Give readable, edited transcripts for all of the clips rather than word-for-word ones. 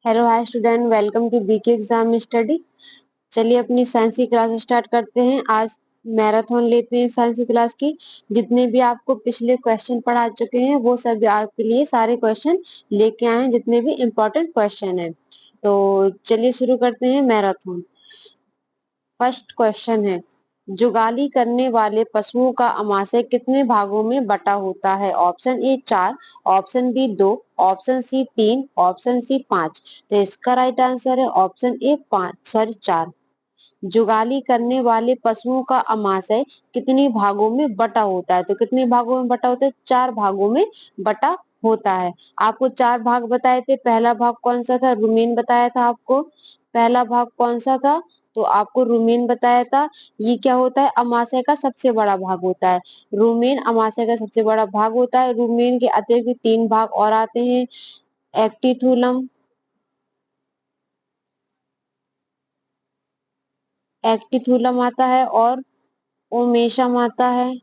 Hello hi student, welcome to BK exam study. चलिए अपनी science की क्लास स्टार्ट करते हैं। आज मैराथन लेते हैं साइंस की क्लास की। जितने भी आपको पिछले क्वेश्चन पढ़ा चुके हैं वो सभी आपके लिए सारे क्वेश्चन लेके आए हैं, जितने भी इम्पोर्टेंट क्वेश्चन हैं। तो चलिए शुरू करते हैं मैराथन। फर्स्ट क्वेश्चन है, जुगाली करने वाले पशुओं का अमाशय कितने भागों में बटा होता है? Option A 4, option B 2, option C 3, option C 5। तो इसका राइट आंसर है ऑप्शन ए 5, सॉरी 4। जुगाली करने वाले पशुओं का अमाशय कितनी भागों में बटा होता है? तो कितने भागों में बटा होता है? 4 भागों में बटा होता है। आपको 4 भाग बताए थे। पहला भाग कौन सा था? रुमेन बताया था आपको। पहला भाग कौन सा था? तो आपको रुमेन बताया था। ये क्या होता है? अमाशय का सबसे बड़ा भाग होता है। रुमेन अमाशय का सबसे बड़ा भाग होता है। रुमेन के अतिरिक्त 3 भाग और आते हैं। एक्टिथूलम, एक्टिथूलम आता है और ओमेशम आता है।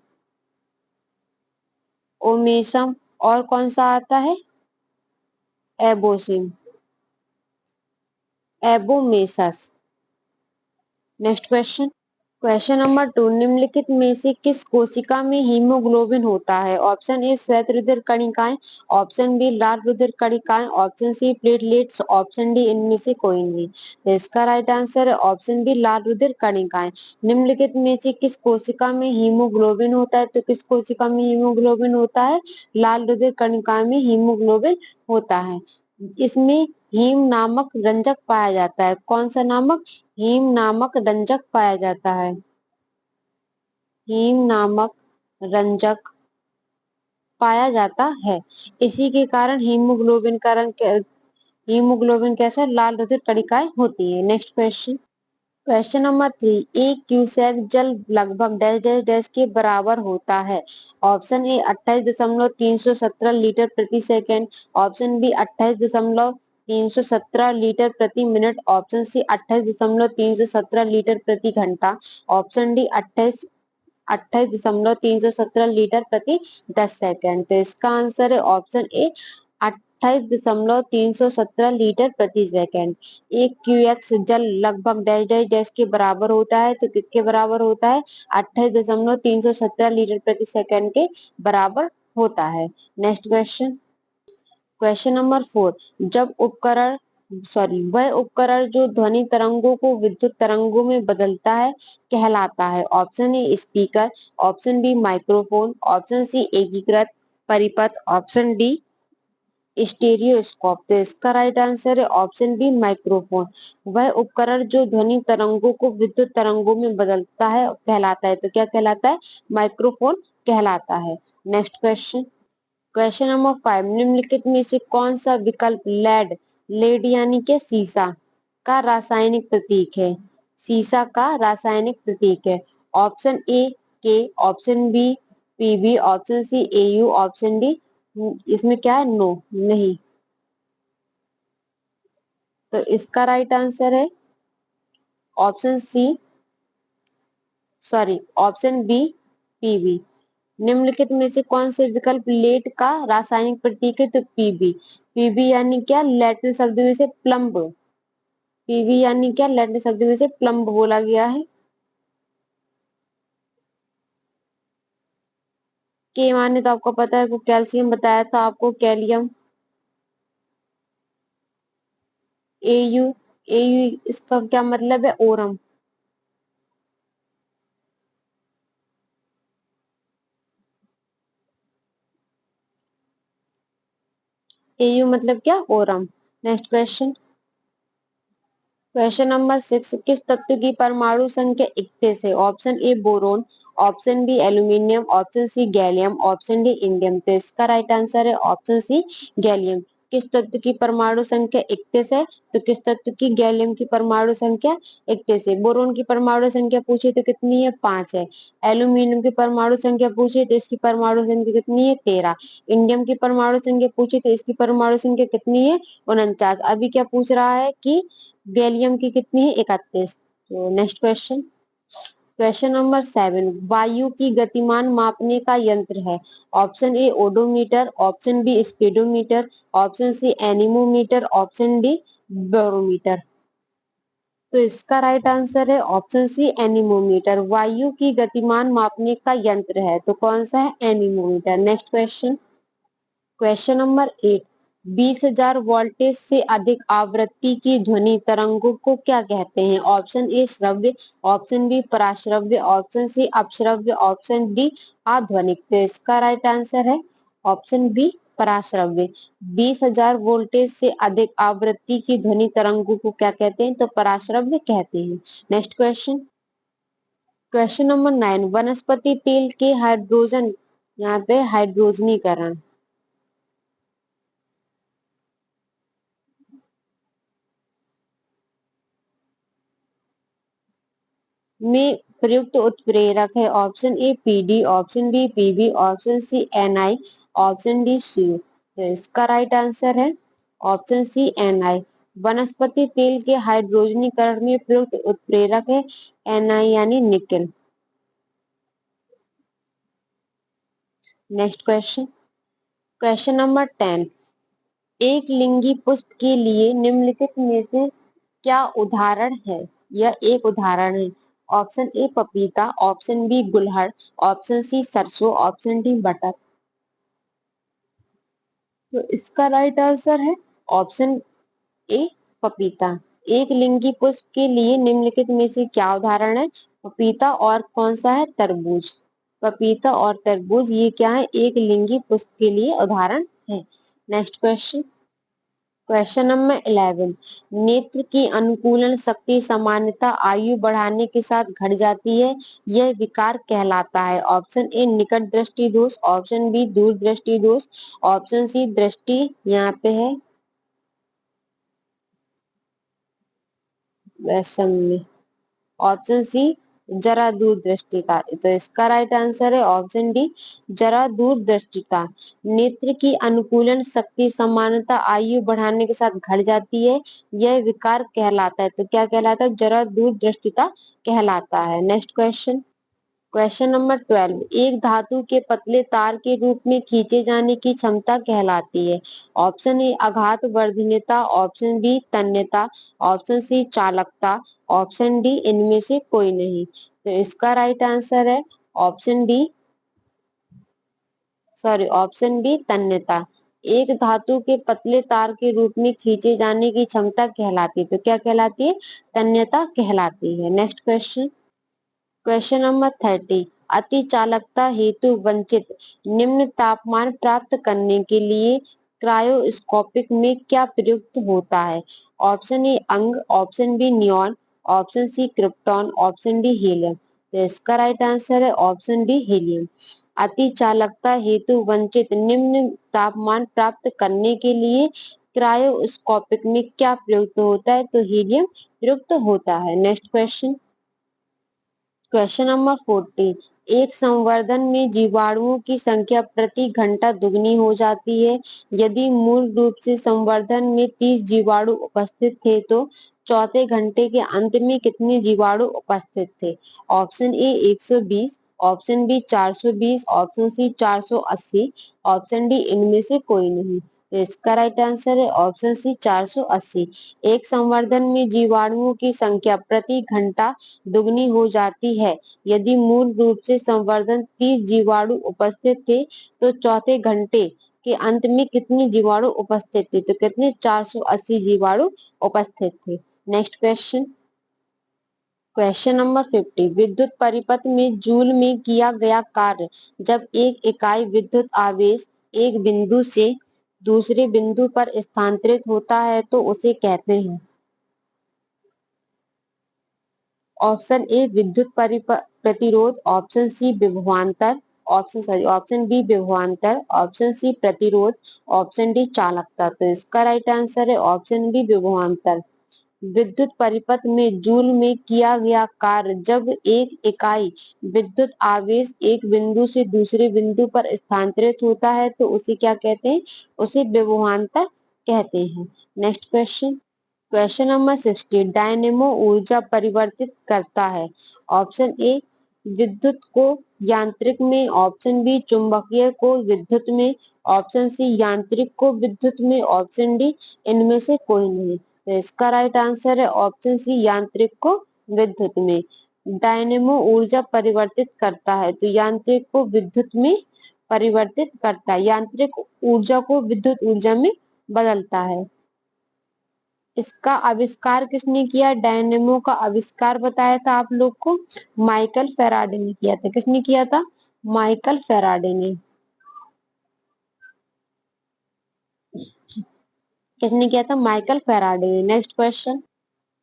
ओमेसम और कौन सा आता है? एबोसिम, abomasum. Next question. Question number 2, निम्नलिखित में से किस कोशिका में हीमोग्लोबिन होता है? ऑप्शन ए श्वेत रुधिर कणिकाएं, ऑप्शन बी लाल रुधिर कणिकाएं, option C platelets, option D इनमें से कोई नहीं। तो इसका राइट आंसर है ऑप्शन बी लाल रुधिर कणिकाएं। निम्नलिखित में से किस कोशिका में हीमोग्लोबिन होता है? तो किस कोशिका में हीमोग्लोबिन होता है? लाल रुधिर कणिकाएं में हीमोग्लोबिन होता है। इसमें हीम नामक रंजक पाया जाता है। कौन सा नामक? हीम नामक रंजक पाया जाता है। हीम नामक रंजक पाया जाता है। इसी के कारण हीमोग्लोबिन का रंग हीमोग्लोबिन कैसा? लाल रुधिर कणिकाएं होती है। Next question. क्वेश्चन नंबर 3, एक क्यूसेक जल लगभग डैश डैश डैश के बराबर होता है। ऑप्शन ए 28.317 लीटर प्रति सेकेंड, ऑप्शन बी 28.317 लीटर प्रति मिनट, ऑप्शन सी 28.317 लीटर प्रति घंटा, ऑप्शन डी 28.317 लीटर प्रति 10 सेकेंड। तो इसका आंसर है ऑप्शन ए 28.317 लीटर प्रति सेकेंड। एक क्यूएक्स जल लगभग डैश डैश डैश के बराबर होता है। तो किसके बराबर होता है? 28.317 लीटर प्रति सेकेंड के बराबर होता है। Next question. क्वेश्चन नंबर 4, जब उपकरण वह उपकरण जो ध्वनि तरंगों को विद्युत तरंगों में बदलता है कहलाता है। Option A speaker, option B microphone, option C एकीकृत परिपथ, ऑप्शन डी स्टेरियोस्कोप। तो इसका राइट आंसर है ऑप्शन बी माइक्रोफोन। वह उपकरण जो ध्वनि तरंगों को विद्युत तरंगों में बदलता है कहलाता है। तो क्या कहलाता है? माइक्रोफोन कहलाता है। Next question. क्वेश्चन नंबर 5, निम्नलिखित में से कौन सा विकल्प लेड लेड यानी कि सीसा का रासायनिक प्रतीक है? सीसा का रासायनिक प्रतीक है। Option A K, option B PB, option C AU, option D इसमें क्या है? नो, नहीं। तो इसका राइट आंसर है option C, sorry option B PB. निम्नलिखित में से कौन से विकल्प लेड का रासायनिक प्रतीक है? तो पीबी। पीबी यानी क्या? लैटिन शब्द में से प्लम्ब। पीबी यानी क्या? लैटिन शब्द में से प्लम्ब बोला गया है। के माने तो आपको पता है को कैल्शियम बताया था आपको, कैलियम। एयू, एयू इसका क्या मतलब है? ओरम। एयू मतलब क्या? Aurum. Next question. Question number 6, किस तत्व की परमाणु संख्या 31 है? Option A boron, option B aluminium, option C gallium, option D indium. तो इसका राइट आंसर है ऑप्शन सी गैलियम। किस तत्व की परमाणु संख्या 31 है? तो किस तत्व की? गैलियम की परमाणु संख्या 31 है। बोरोन की परमाणु संख्या पूछे तो कितनी है? 5 है। एल्यूमिनियम की परमाणु संख्या पूछे तो इसकी परमाणु संख्या कितनी है? 13। इंडियम की परमाणु संख्या पूछे तो इसकी परमाणु संख्या कितनी है? 49। अभी क्या पूछ रहा है कि गैलियम की कितनी है? 31। तो नेक्स्ट क्वेश्चन। क्वेश्चन नंबर 7, वायु की गतिमान मापने का यंत्र है। Option A odometer, option B speedometer, option C anemometer, option D barometer. तो इसका राइट आंसर है ऑप्शन सी एनीमोमीटर। वायु की गतिमान मापने का यंत्र है, तो कौन सा है? Anemometer. Next question, question number 8, 20,000 voltage से अधिक आवृत्ति की ध्वनि तरंगों को क्या कहते हैं? ऑप्शन ए श्रव्य, ऑप्शन बी पराश्रव्य, ऑप्शन सी अपश्रव्य, ऑप्शन डी अध्वनिक। तो इसका राइट आंसर है ऑप्शन बी पराश्रव्य। 20,000 वोल्टेज से अधिक आवृत्ति की ध्वनि तरंगों को क्या कहते हैं? तो पराश्रव्य कहते हैं। नेक्स्ट क्वेश्चन, क्वेश्चन नंबर 9, वनस्पति तेल के हाइड्रोजन, यहाँ पे हाइड्रोजनीकरण में प्रयुक्त उत्प्रेरक है। Option A PD, option B PB, option C NI, option D C. तो इसका राइट आंसर है ऑप्शन सी एनआई। वनस्पति तेल के हाइड्रोजनीकरण में प्रयुक्त उत्प्रेरक है एनआई यानी nickel. Next question, question number 10, एक लिंगी पुष्प के लिए निम्नलिखित में से क्या उदाहरण है? यह एक उदाहरण है। ऑप्शन ए पपीता, ऑप्शन बी गुलहड़, ऑप्शन सी सरसों, ऑप्शन डी बटर। तो इसका राइट आंसर है ऑप्शन ए पपीता। एक लिंगी पुष्प के लिए निम्नलिखित में से क्या उदाहरण है? पपीता और कौन सा है? तरबूज। पपीता और तरबूज ये क्या है? एक लिंगी पुष्प के लिए उदाहरण है। नेक्स्ट क्वेश्चन, क्वेश्चन नंबर 11, नेत्र की अनुकूलन शक्ति सामान्यतः आयु बढ़ाने के साथ घट जाती है, यह विकार कहलाता है। ऑप्शन ए निकट दृष्टि दोष, ऑप्शन बी दूर दृष्टि दोष, ऑप्शन सी दृष्टि यहाँ पे है वैषम्य, ऑप्शन सी जरा दूरदृष्टिता। तो इसका राइट आंसर है ऑप्शन डी जरा दूरदृष्टिता। नेत्र की अनुकूलन शक्ति सामान्यतः आयु बढ़ाने के साथ घट जाती है, यह विकार कहलाता है। तो क्या कहलाता है? जरा दूरदृष्टिता कहलाता है। नेक्स्ट क्वेश्चन, क्वेश्चन नंबर 12, एक धातु के पतले तार के रूप में खींचे जाने की क्षमता कहलाती है। ऑप्शन ए आघात वर्धनीयता, ऑप्शन बी तन्यता, ऑप्शन सी चालकता, ऑप्शन डी इनमें से कोई नहीं। तो इसका राइट आंसर है option D, sorry option B तन्यता। एक धातु के पतले तार के रूप में खींचे जाने की क्षमता कहलाती है। तो क्या कहलाती है? तन्यता कहलाती है। नेक्स्ट क्वेश्चन, क्वेश्चन नंबर 30, अति चालकता हेतु वंचित निम्न तापमान प्राप्त करने के लिए क्रायोस्कोपिक में क्या प्रयुक्त होता है? ऑप्शन ए अंग, option B neon, option C krypton, option D helium. तो इसका राइट आंसर है ऑप्शन डी हीलियम। अति चालकता हेतु वंचित निम्न तापमान प्राप्त करने के लिए क्रायोस्कोपिक में क्या प्रयुक्त होता है? तो हीलियम प्रयुक्त होता है। नेक्स्ट क्वेश्चन, क्वेश्चन नंबर 40, एक संवर्धन में जीवाणुओं की संख्या प्रति घंटा दुगनी हो जाती है, यदि मूल रूप से संवर्धन में 30 जीवाणु उपस्थित थे तो चौथे घंटे के अंत में कितने जीवाणु उपस्थित थे? Option A 120, option B 420, option C 480, option D इनमें से कोई नहीं। तो इसका राइट आंसर है ऑप्शन सी 480। एक संवर्धन में जीवाणुओं की संख्या प्रति घंटा दुगनी हो जाती है, यदि मूल रूप से संवर्धन 30 जीवाणु उपस्थित थे तो चौथे घंटे के अंत में कितने जीवाणु उपस्थित थे? तो कितने? 480 जीवाणु उपस्थित थे। नेक्स्ट क्वेश्चन, क्वेश्चन नंबर 50, विद्युत परिपथ में जूल में किया गया कार्य जब एक इकाई विद्युत आवेश एक बिंदु से दूसरे बिंदु पर स्थानांतरित होता है तो उसे कहते हैं। ऑप्शन ए विद्युत प्रतिरोध, ऑप्शन सी विभवांतर, ऑप्शन बी विभवांतर, ऑप्शन सी प्रतिरोध, ऑप्शन डी चालकता। तो इसका राइट आंसर है ऑप्शन बी विभवांतर। विद्युत परिपथ में जूल में किया गया कार्य जब एक इकाई विद्युत आवेश एक बिंदु से दूसरे बिंदु पर स्थानांतरित होता है तो उसे क्या कहते हैं? उसे विभवांतर कहते हैं। Next question, question number 60, dynamo ऊर्जा परिवर्तित करता है। ऑप्शन ए विद्युत को यांत्रिक में, ऑप्शन बी चुंबकीय को विद्युत में, ऑप्शन सी यांत्रिक को विद्युत में, ऑप्शन डी इनमें से कोई नहीं। तो इसका राइट आंसर है ऑप्शन सी यांत्रिक को विद्युत में। डायनेमो ऊर्जा परिवर्तित करता है, तो यांत्रिक को विद्युत में परिवर्तित करता है, यांत्रिक ऊर्जा को विद्युत ऊर्जा में बदलता है। इसका आविष्कार किसने किया? डायनेमो का आविष्कार बताया था आप लोग को, माइकल फेराडे ने किया था। किसने किया था? माइकल फेराडे ने। किसने किया था? माइकल फेराडे ने। नेक्स्ट क्वेश्चन,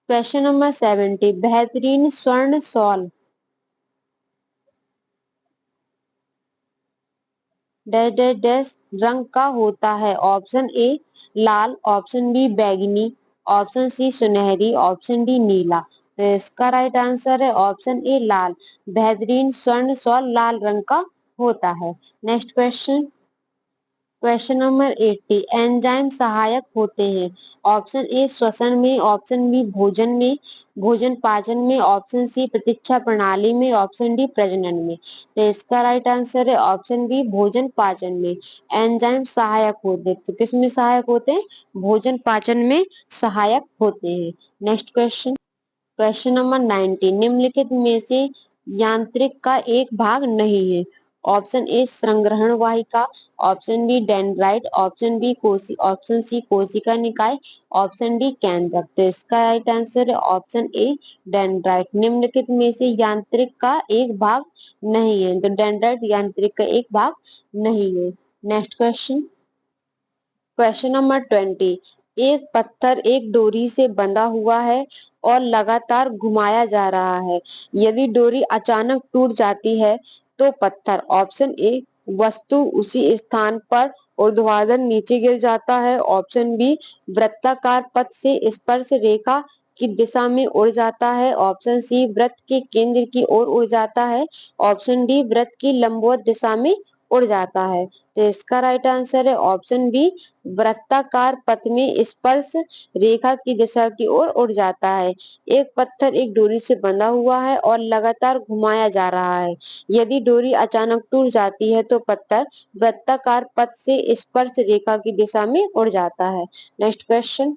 क्वेश्चन नंबर 70, बेहतरीन स्वर्ण सॉल डैश डैश डैश रंग का होता है। ऑप्शन ए लाल, ऑप्शन बी बैगनी, ऑप्शन सी सुनहरी, ऑप्शन डी नीला। तो इसका राइट आंसर है ऑप्शन ए लाल। बेहतरीन स्वर्ण सॉल लाल रंग का होता है। Next question, question number 80, enzyme सहायक होते हैं। ऑप्शन ए श्वसन में, ऑप्शन बी भोजन में, भोजन पाचन में, ऑप्शन सी प्रतीक्षा प्रणाली में, ऑप्शन डी प्रजनन में। तो इसका राइट आंसर है ऑप्शन बी भोजन पाचन में। एंजाइम सहायक होते हैं, तो किस में सहायक होते हैं? भोजन पाचन में सहायक होते हैं। नेक्स्ट क्वेश्चन, क्वेश्चन नंबर 90, निम्नलिखित में से यांत्रिक का एक भाग नहीं है। ऑप्शन ए संग्रहण वाहिका, option B dendrite, option B कोशी, ऑप्शन सी कोशिका निकाय, ऑप्शन डी केंद्रक। तो इसका राइट आंसर है ऑप्शन ए डेंड्राइट। निम्नलिखित में से यांत्रिक का एक भाग नहीं है, तो डेंड्राइट यांत्रिक का एक भाग नहीं है। नेक्स्ट क्वेश्चन, क्वेश्चन नंबर 20, एक पत्थर एक डोरी से बंधा हुआ है और लगातार घुमाया जा रहा है। यदि डोरी अचानक टूट जाती है तो पत्थर, ऑप्शन ए वस्तु उसी स्थान पर ऊर्ध्वाधर नीचे गिर जाता है, ऑप्शन बी वृत्ताकार पथ से स्पर्श रेखा की दिशा में उड़ जाता है, ऑप्शन सी वृत्त के केंद्र की ओर उड़ जाता है, ऑप्शन डी वृत्त की लंबवत दिशा में उड़ जाता है। तो इसका राइट आंसर है ऑप्शन बी वृत्ताकार पथ में स्पर्श रेखा की दिशा की ओर उड़ जाता है। एक पत्थर एक डोरी से बंधा हुआ है और लगातार घुमाया जा रहा है। यदि डोरी अचानक टूट जाती है तो पत्थर वृत्ताकार पथ से स्पर्श रेखा की दिशा में उड़ जाता है। नेक्स्ट क्वेश्चन,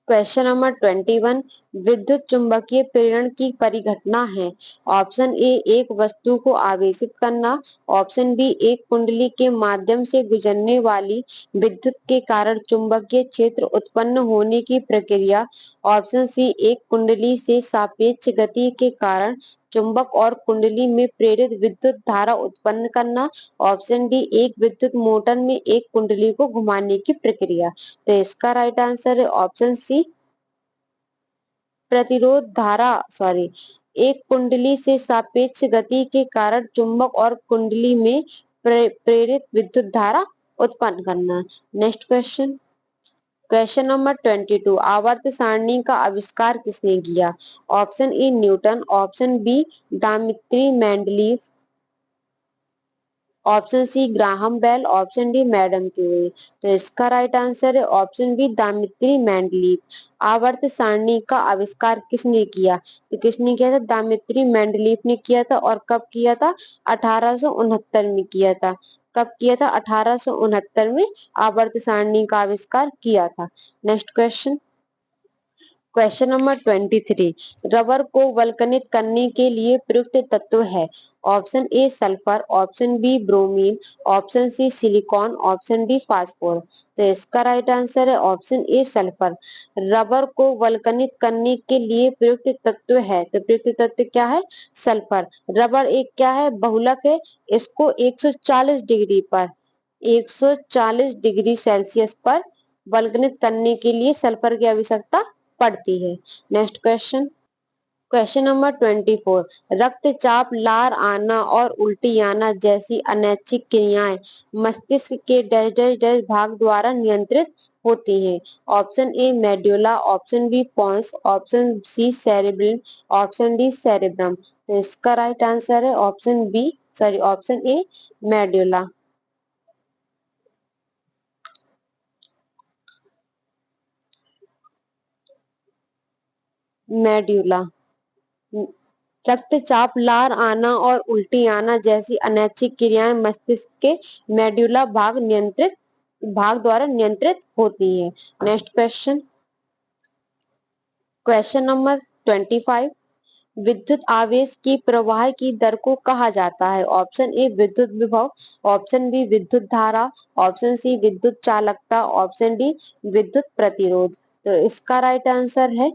क्वेश्चन नंबर 21, विद्युत चुंबकीय प्रेरण की परिघटना है। ऑप्शन ए एक वस्तु को आवेशित करना, ऑप्शन बी एक कुंडली के माध्यम से गुजरने वाली विद्युत के कारण चुंबकीय क्षेत्र उत्पन्न होने की प्रक्रिया, ऑप्शन सी एक कुंडली से सापेक्ष गति के कारण चुंबक और कुंडली में प्रेरित विद्युत धारा उत्पन्न करना, ऑप्शन डी एक विद्युत मोटर में एक कुंडली को घुमाने की प्रक्रिया। तो इसका राइट आंसर है ऑप्शन सी प्रतिरोध धारा, सॉरी, एक कुंडली से सापेक्ष गति के कारण चुंबक और कुंडली में प्रेरित विद्युत धारा उत्पन्न करना। नेक्स्ट क्वेश्चन, क्वेश्चन नंबर 22, आवर्त सारणी का आविष्कार किसने किया? Option A Newton, option B Dmitri Mendeleev, option C Graham Bell, option D Madam Curie. तो इसका राइट आंसर है ऑप्शन बी दामित्री मेंडलीव। आवर्त सारणी का आविष्कार किसने किया? तो किसने किया था? दामित्री मेंडलीव ने किया था। और कब किया था? 1869 में किया था। कब किया था? 1869 में आवर्त सारणी का आविष्कार किया था। Next question, question number 23, rubber को वल्कनित करने के लिए प्रयुक्त तत्व है। Option A sulphur, option B bromine, option C silicon, option D phosphor. तो इसका राइट आंसर है ऑप्शन ए सल्फर। रबर को वल्कनित करने के लिए प्रयुक्त तत्व है, तो प्रयुक्त तत्व क्या है? सल्फर। रबर एक क्या है? बहुलक है। इसको 140 डिग्री पर, 140 डिग्री सेल्सियस पर वल्कनित करने के लिए सल्फर की आवश्यकता पड़ती है। नेक्स्ट क्वेश्चन, क्वेश्चन नंबर 24, रक्तचाप, लार आना और उल्टी आना जैसी अनैच्छिक क्रियाएं मस्तिष्क के डैश डैश डैश भाग द्वारा नियंत्रित होती हैं। Option A medulla, option B pons, option C cerebrum, option D cerebrum. तो इसका राइट आंसर है option B, sorry, option A medulla. Medulla. रक्तचाप, लार आना और उल्टी आना जैसी अनैच्छिक क्रियाएं मस्तिष्क के मेड्यूला भाग द्वारा नियंत्रित होती है। Next question, question number 25। विद्युत आवेश की प्रवाह की दर को कहा जाता है? ऑप्शन ए विद्युत विभव, ऑप्शन बी विद्युत धारा, ऑप्शन सी विद्युत चालकता, ऑप्शन डी विद्युत प्रतिरोध। तो इसका राइट आंसर है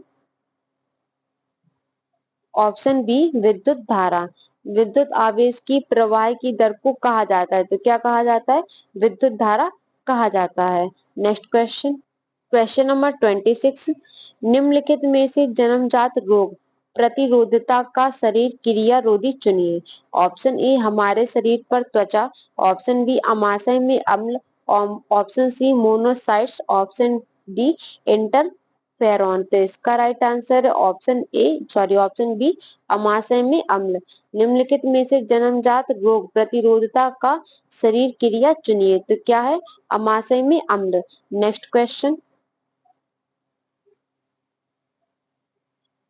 ऑप्शन बी विद्युत धारा। विद्युत आवेश की प्रवाह की दर को कहा जाता है, तो क्या कहा जाता है? विद्युत धारा कहा जाता है। Next question, question number 26। निम्नलिखित में से जन्मजात रोग प्रतिरोधता का शरीर क्रिया रोधी चुनिए। ऑप्शन ए हमारे शरीर पर त्वचा, ऑप्शन बी अमाशय में अम्ल, option C monocytes, option D interferon. तो इसका राइट आंसर है ऑप्शन बी अमाशय में अम्ल। निम्नलिखित में से जन्मजात रोग प्रतिरोधता का शरीर क्रिया चुनिए, तो क्या है? अमाशय में अम्ल। Next question,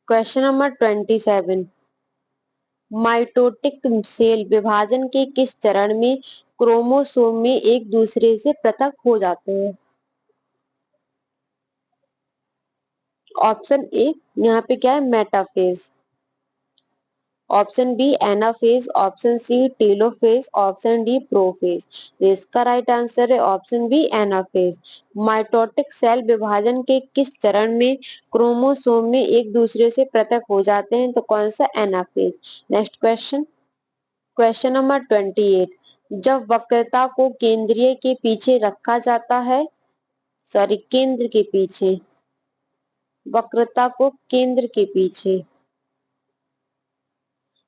question number 27। Mitotic cell विभाजन के किस चरण में क्रोमोसोम में एक दूसरे से पृथक हो जाते हैं? ऑप्शन ए, यहाँ पे क्या है? Metaphase, option B anaphase, option C telophase, option D prophase. तो इसका राइट आंसर है option B anaphase. Mitotic cell विभाजन के किस चरण में क्रोमोसोम में एक दूसरे से पृथक हो जाते हैं? तो कौन सा? Anaphase. Next question, question number 28। जब वक्रता को केंद्रीय के पीछे रखा जाता है, सॉरी केंद्र के पीछे, वक्रता को केंद्र के पीछे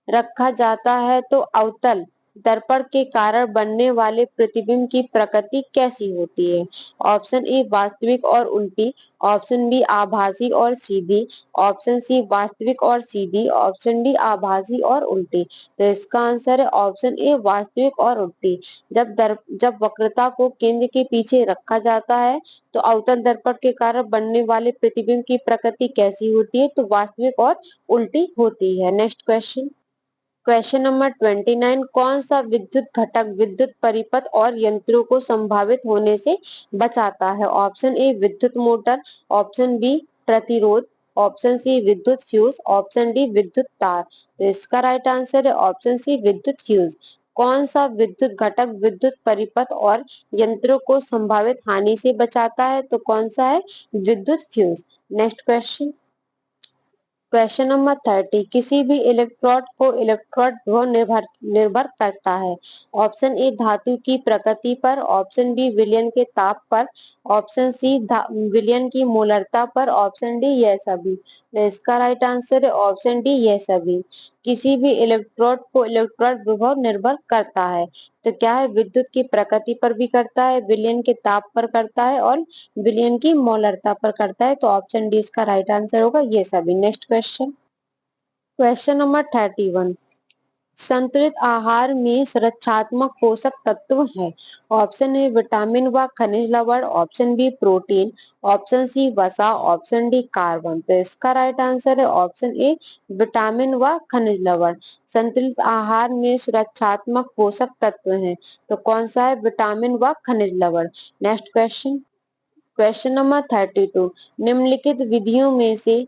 रखा जाता है तो अवतल दर्पण के कारण बनने वाले प्रतिबिंब की प्रकृति कैसी होती है? ऑप्शन ए वास्तविक और उल्टी, ऑप्शन बी आभासी और सीधी, ऑप्शन सी वास्तविक और सीधी, ऑप्शन डी आभासी और उल्टी। तो इसका आंसर है ऑप्शन ए वास्तविक और उल्टी। जब वक्रता को केंद्र के पीछे रखा जाता है तो अवतल दर्पण के कारण बनने वाले प्रतिबिंब की प्रकृति कैसी होती है? तो वास्तविक और उल्टी होती है। Next question, question number 29। कौन सा विद्युत घटक विद्युत परिपथ और यंत्रों को संभावित होने से बचाता है? ऑप्शन ए विद्युत मोटर, ऑप्शन बी प्रतिरोध, ऑप्शन सी विद्युत फ्यूज, ऑप्शन डी विद्युत तार। तो इसका राइट आंसर है ऑप्शन सी विद्युत फ्यूज। कौन सा विद्युत घटक विद्युत परिपथ और यंत्रों को संभावित हानि से बचाता है? तो कौन सा है? विद्युत fuse. Next question, question number 30। किसी भी इलेक्ट्रोड को इलेक्ट्रोड विभव निर्भर निर्भर करता है? ऑप्शन ए धातु की प्रकृति पर, ऑप्शन बी विलयन के ताप पर, ऑप्शन सी विलयन की मोलरता पर, ऑप्शन डी यह सभी। तो इसका राइट आंसर है ऑप्शन डी यह सभी। किसी भी इलेक्ट्रोड को इलेक्ट्रोड विभव निर्भर करता है, तो क्या है? विद्युत की प्रकृति पर भी करता है, विलयन के ताप पर करता है और विलयन की मोलरता पर करता है। तो ऑप्शन डी इसका राइट आंसर होगा ये सभी। Next question, question number 31। संतुलित आहार में सुरक्षात्मक पोषक तत्व है? ऑप्शन ए विटामिन व खनिज लवण, option B protein, option C वसा, ऑप्शन डी कार्बन। तो इसका राइट आंसर है ऑप्शन ए विटामिन व खनिज लवण। संतुलित आहार में सुरक्षात्मक पोषक तत्व है, तो कौन सा है? विटामिन व खनिज लवण। Next question, question number 32। निम्नलिखित विधियों में से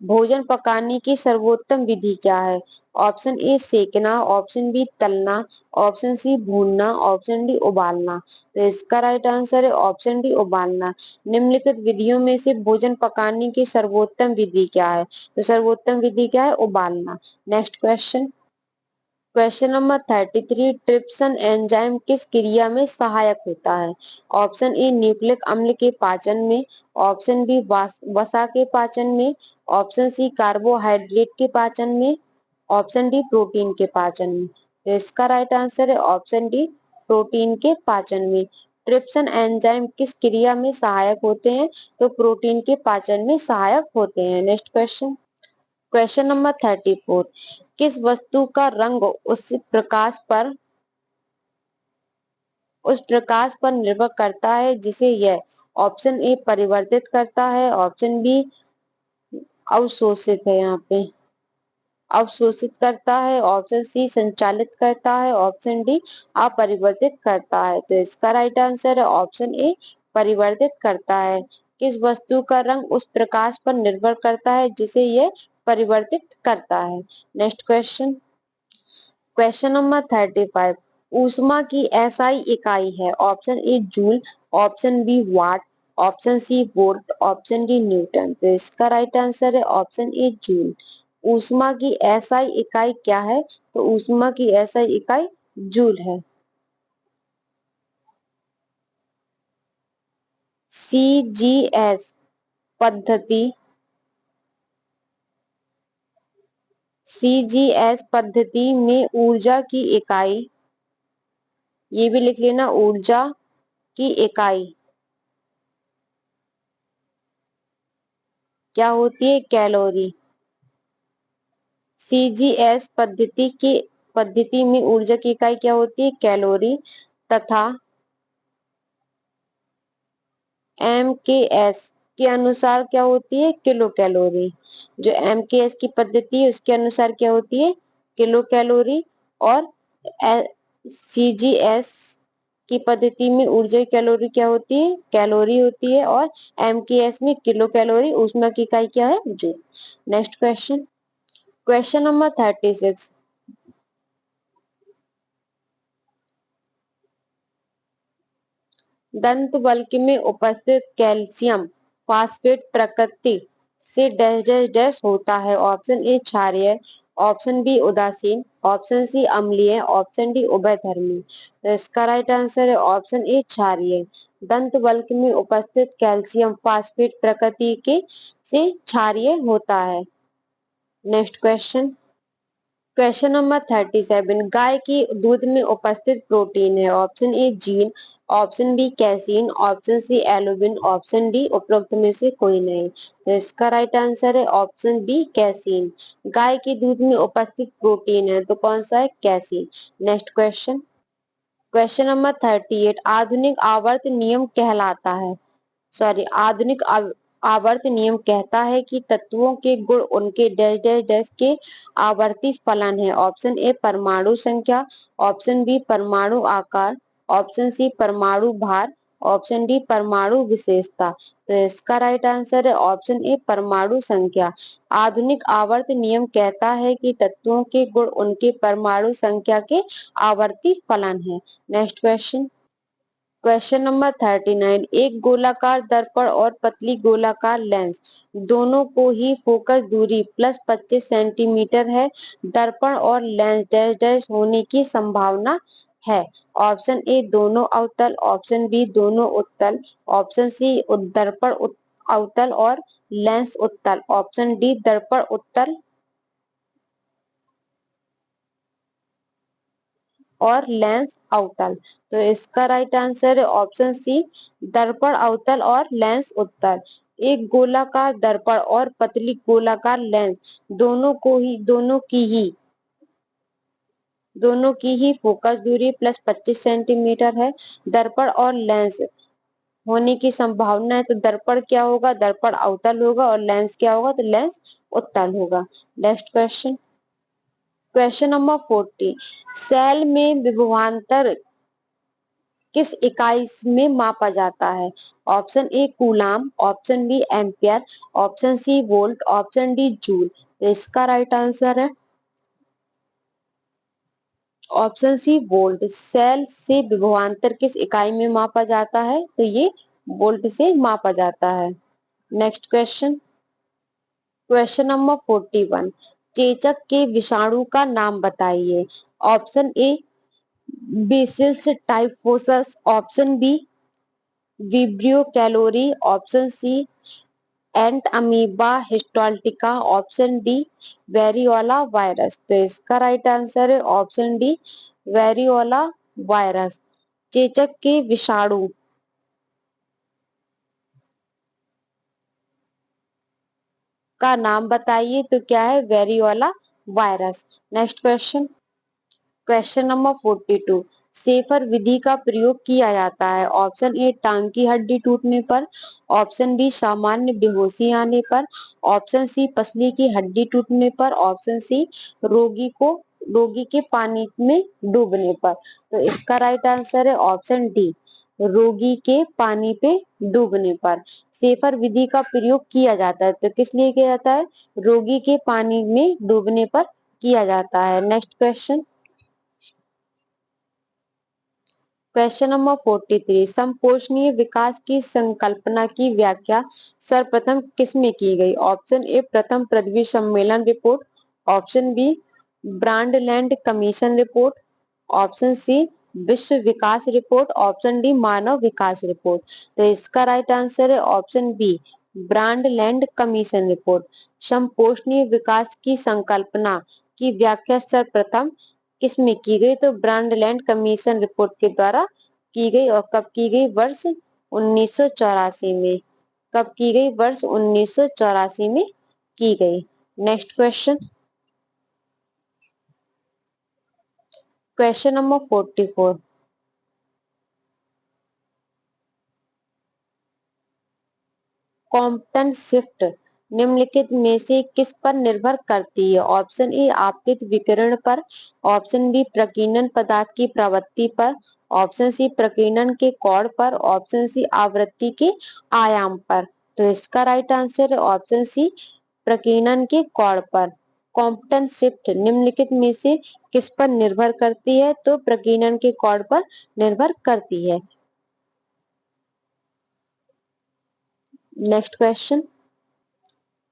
भोजन पकाने की सर्वोत्तम विधि क्या है? ऑप्शन ए सेकना, ऑप्शन बी तलना, ऑप्शन सी भूनना, ऑप्शन डी उबालना। तो इसका राइट आंसर है ऑप्शन डी उबालना। निम्नलिखित विधियों में से भोजन पकाने की सर्वोत्तम विधि क्या है? तो सर्वोत्तम विधि क्या है? उबालना। Next question, question number 33। Trypsin enzyme किस क्रिया में सहायक होता है? ऑप्शन ए न्यूक्लिक अम्ल के पाचन में, ऑप्शन बी वसा के पाचन में, ऑप्शन सी कार्बोहाइड्रेट के पाचन में, ऑप्शन डी प्रोटीन के पाचन में। तो इसका राइट आंसर है ऑप्शन डी प्रोटीन के पाचन में। ट्रिप्सिन एंजाइम किस क्रिया में सहायक होते हैं? तो प्रोटीन के पाचन में सहायक होते हैं। Next question, question number 34। किस वस्तु का रंग उस प्रकाश पर निर्भर करता है जिसे यह ऑप्शन ए परिवर्तित करता है, ऑप्शन बी अवशोषित है यहाँ पे, अवशोषित करता है। ऑप्शन सी संचालित करता है। ऑप्शन डी अपरिवर्तित करता है। तो इसका राइट आंसर है ऑप्शन ए, परिवर्तित करता है। किस वस्तु का रंग उस प्रकाश पर निर्भर करता है जिसे यह परिवर्तित करता है। Next question, question number 35। ऊष्मा की एसआई इकाई है। Option A joule, option B watt, option C volt, option D newton. तो इसका राइट आंसर है ऑप्शन ए जूल। ऊष्मा की एसआई इकाई क्या है? तो ऊष्मा की एसआई इकाई जूल है। सीजीएस पद्धति, सीजीएस पद्धति में ऊर्जा की इकाई, ये भी लिख लेना, ऊर्जा की इकाई क्या होती है? कैलोरी। सीजीएस पद्धति में ऊर्जा की इकाई क्या होती है? कैलोरी। तथा एमकेएस के अनुसार क्या होती है? Kilo calorie. जो एमकेएस की पद्धति है उसके अनुसार क्या होती है? Kilo calorie. और सीजीएस की पद्धति में ऊर्जा की कैलोरी क्या होती है? कैलोरी होती है। और एमकेएस में किलो कैलोरी, ऊष्मा की इकाई क्या है? Joule. Next question, question number 36। दंत बल्क में उपस्थित कैल्शियम फास्फेट प्रकृति से डैश डैश डैश होता है। ऑप्शन ए क्षारीय, ऑप्शन बी उदासीन, ऑप्शन सी अम्लीय, ऑप्शन डी उभयधर्मी। तो इसका राइट आंसर है ऑप्शन ए क्षारीय। दंत बल्क में उपस्थित कैल्शियम फास्फेट प्रकृति के से क्षारीय होता है। Next question, question number 37। गाय की दूध में उपस्थित प्रोटीन है। Option A gene, option B casein, option C albumin, option D उपरोक्त में से कोई नहीं। तो इसका राइट आंसर है ऑप्शन बी कैसीन। गाय के दूध में उपस्थित प्रोटीन है तो कौन सा है? Casein. Next question, question number 38। आधुनिक आवर्त नियम कहलाता है, सॉरी आधुनिक आवर्त नियम कहता है कि तत्वों के गुण उनके डैश डैश डैश के आवर्ती फलन है। ऑप्शन ए परमाणु संख्या, ऑप्शन बी परमाणु आकार, ऑप्शन सी परमाणु भार, ऑप्शन डी परमाणु विशेषता। तो इसका राइट आंसर है ऑप्शन ए परमाणु संख्या। आधुनिक आवर्त नियम कहता है कि तत्वों के गुण उनके परमाणु संख्या के आवर्ती फलन है। Next question, question number 39। एक गोलाकार दर्पण और पतली गोलाकार लेंस दोनों को ही फोकस दूरी +25 सेंटीमीटर है। दर्पण और लेंस डैश डैश होने की संभावना है। ऑप्शन ए दोनों अवतल, ऑप्शन बी दोनों उत्तल, ऑप्शन सी दर्पण अवतल और लेंस उत्तल, ऑप्शन डी दर्पण उत्तल और लेंस अवतल। तो इसका राइट आंसर है ऑप्शन सी दर्पण अवतल और लेंस उत्तल। एक गोलाकार दर्पण और पतली गोलाकार लेंस दोनों की ही फोकस दूरी +25 सेंटीमीटर है। दर्पण और लेंस होने की संभावना है तो दर्पण क्या होगा? दर्पण अवतल होगा। और लेंस क्या होगा? तो लेंस उत्तल होगा। Next question, question number 40। Cell में विभवांतर किस इकाई में मापा जाता है? Option A coulomb, option B ampere, option C volt, option D joule. तो इसका राइट आंसर है ऑप्शन सी वोल्ट। सेल से विभवांतर किस इकाई में मापा जाता है? तो ये वोल्ट से मापा जाता है। Next question, question number 41। चेचक के विषाणु का नाम बताइए। Option A bacillus typhosus, option B vibrio cholerae, option C entamoeba histolytica, option D variola virus. तो इसका राइट आंसर है ऑप्शन डी वेरियोला वायरस। चेचक के विषाणु का नाम बताइए तो क्या है? Variola virus. Next question, question number 42, सेफर विधि का प्रयोग किया जाता है। ऑप्शन ए टांग की हड्डी टूटने पर, ऑप्शन बी सामान्य बेहोशी आने पर, ऑप्शन सी पसली की हड्डी टूटने पर, ऑप्शन सी रोगी के पानी में डूबने पर। तो इसका राइट आंसर है ऑप्शन डी, रोगी के पानी पे डूबने पर सेफर विधि का प्रयोग किया जाता है। तो किस लिए किया जाता है? रोगी के पानी में डूबने पर किया जाता है। नेक्स्ट क्वेश्चन, क्वेश्चन नंबर 43, संपोषणीय विकास की संकल्पना की व्याख्या सर्वप्रथम किसमें की गई? ऑप्शन ए प्रथम पृथ्वी सम्मेलन report, option B Brundtland commission report, option C विश्व विकास रिपोर्ट, ऑप्शन डी मानव विकास रिपोर्ट। तो इसका राइट आंसर है option B, Brundtland commission report. संपोषणीय विकास की संकल्पना की व्याख्या सर्वप्रथम किसमें की गई? तो ब्रांडलैंड कमीशन रिपोर्ट के द्वारा की गई। और कब की गई? वर्ष 1984 में। कब की गई? वर्ष 1984 में की गई। Next question, question number 44, Compton shift निम्नलिखित में से किस पर निर्भर करती है? ऑप्शन ए आपतित विकिरण पर, ऑप्शन बी प्रकीर्णन पदार्थ की प्रवृत्ति पर, ऑप्शन सी प्रकीर्णन के कोण पर, ऑप्शन सी आवृत्ति के आयाम पर। तो इसका राइट आंसर है ऑप्शन सी, प्रकीर्णन के कोण पर। कॉम्पटन शिफ्ट निम्नलिखित में से किस पर निर्भर करती है? तो प्रकीर्णन के कोण पर निर्भर करती है। नेक्स्ट क्वेश्चन,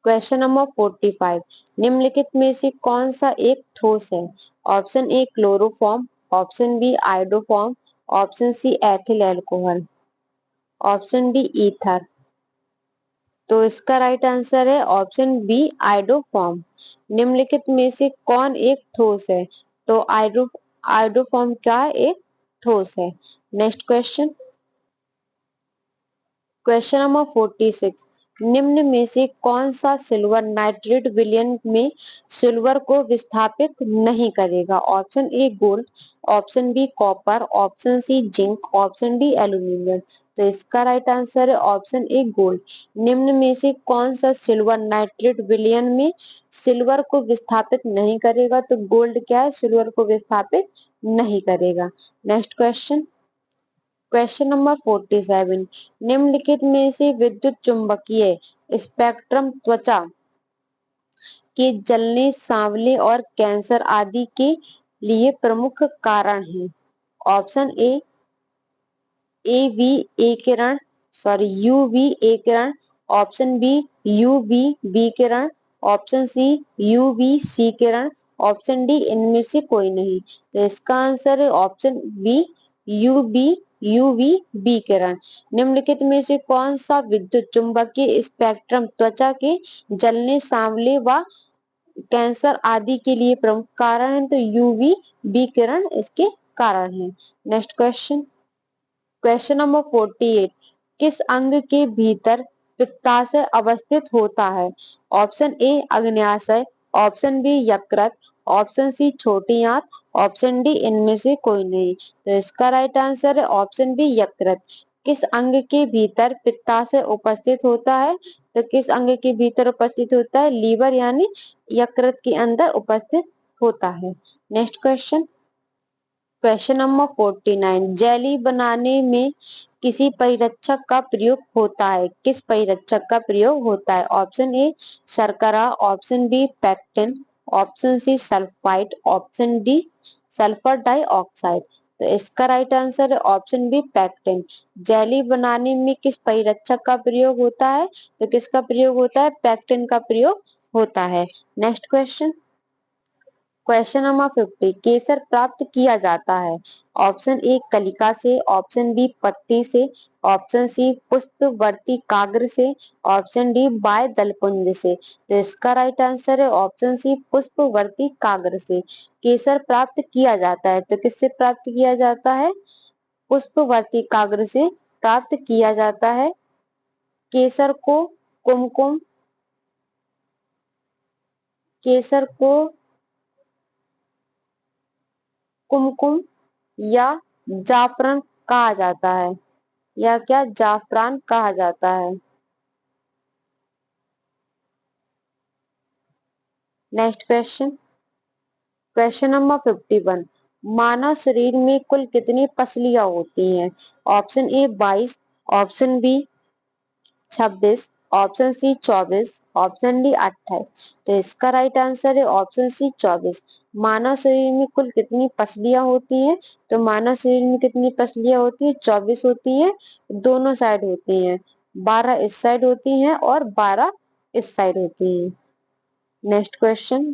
क्वेश्चन नंबर 45, निम्नलिखित में से कौन सा एक ठोस है? Option A chloroform, option B iodoform, option C ethyl alcohol, option D ether. तो इसका राइट आंसर है ऑप्शन बी आयोडोफॉर्म। निम्नलिखित में से कौन एक ठोस है? तो आयोडोफॉर्म क्या है? एक ठोस है। नेक्स्ट क्वेश्चन, क्वेश्चन नंबर 46, निम्न में से कौन सा सिल्वर नाइट्रेट विलयन में सिल्वर को विस्थापित नहीं करेगा? Option A gold, option B copper, option C zinc, option D aluminium. तो इसका राइट आंसर है ऑप्शन ए गोल्ड। निम्न में से कौन सा सिल्वर नाइट्रेट विलयन में सिल्वर को विस्थापित नहीं करेगा? तो गोल्ड क्या है? सिल्वर को विस्थापित नहीं करेगा। नेक्स्ट क्वेश्चन, क्वेश्चन नंबर 47, निम्नलिखित में से विद्युत चुंबकीय स्पेक्ट्रम त्वचा के जलने, सांवले और कैंसर आदि के लिए प्रमुख कारण है? ऑप्शन ए वी ए किरण, सॉरी यूवी ए किरण, ऑप्शन बी यूवी बी किरण, ऑप्शन सी यूवी सी किरण, ऑप्शन डी इनमें से कोई नहीं। तो इसका आंसर है option B UV UV B किरण। निम्नलिखित में से कौन सा विद्युत चुंबकीय स्पेक्ट्रम त्वचा के जलने, सांवले व कैंसर आदि के लिए प्रमुख कारण है? तो यूवी बी किरण इसके कारण है। नेक्स्ट क्वेश्चन, क्वेश्चन नंबर 48, किस अंग के भीतर पित्ताशय अवस्थित होता है? ऑप्शन ए अग्न्याशय, ऑप्शन बी यकृत, ऑप्शन सी छोटी आंत, ऑप्शन डी इनमें से कोई नहीं। तो इसका राइट आंसर है ऑप्शन बी यकृत। किस अंग के भीतर पित्ताशय उपस्थित होता है? तो किस अंग के भीतर उपस्थित होता है? लीवर यानी यकृत के अंदर उपस्थित होता है। Next question, question number 49, jelly बनाने में किसी परिरक्षक का प्रयोग होता है? किस परिरक्षक का प्रयोग होता है? ऑप्शन ए शर्करा, option B pectin, option C sulphide, option D sulphur dioxide. तो इसका राइट आंसर है ऑप्शन बी पेक्टिन। जेली बनाने में किस परिरक्षक का प्रयोग होता है? तो किसका प्रयोग होता है? पेक्टिन का प्रयोग होता है। नेक्स्ट क्वेश्चन, क्वेश्चन नंबर 50, केसर प्राप्त किया जाता है? ऑप्शन ए कलिका से, ऑप्शन बी पत्ती से, ऑप्शन सी पुष्पवर्ती काग्र से, ऑप्शन डी बाय दलपुंज से। तो इसका राइट आंसर है ऑप्शन सी पुष्पवर्ती काग्र से केसर प्राप्त किया जाता है। तो किससे प्राप्त किया जाता है? पुष्पवर्ती काग्र से प्राप्त किया जाता है। केसर को कुमकुम, केसर को कुमकुम या जाफरान कहा जाता है, या क्या जाफरान कहा जाता है। Next question, question number 51। मानव शरीर में कुल कितनी पसलियां होती हैं? Option A 22, option B 26, option C 24, option D 28। तो इसका राइट आंसर है ऑप्शन सी 24। मानव शरीर में कुल कितनी पसलियां होती हैं? तो मानव शरीर में कितनी पसलियां होती है? 24 होती हैं, दोनों साइड होती हैं। 12 इस साइड होती हैं और 12 इस साइड होती हैं। Next question,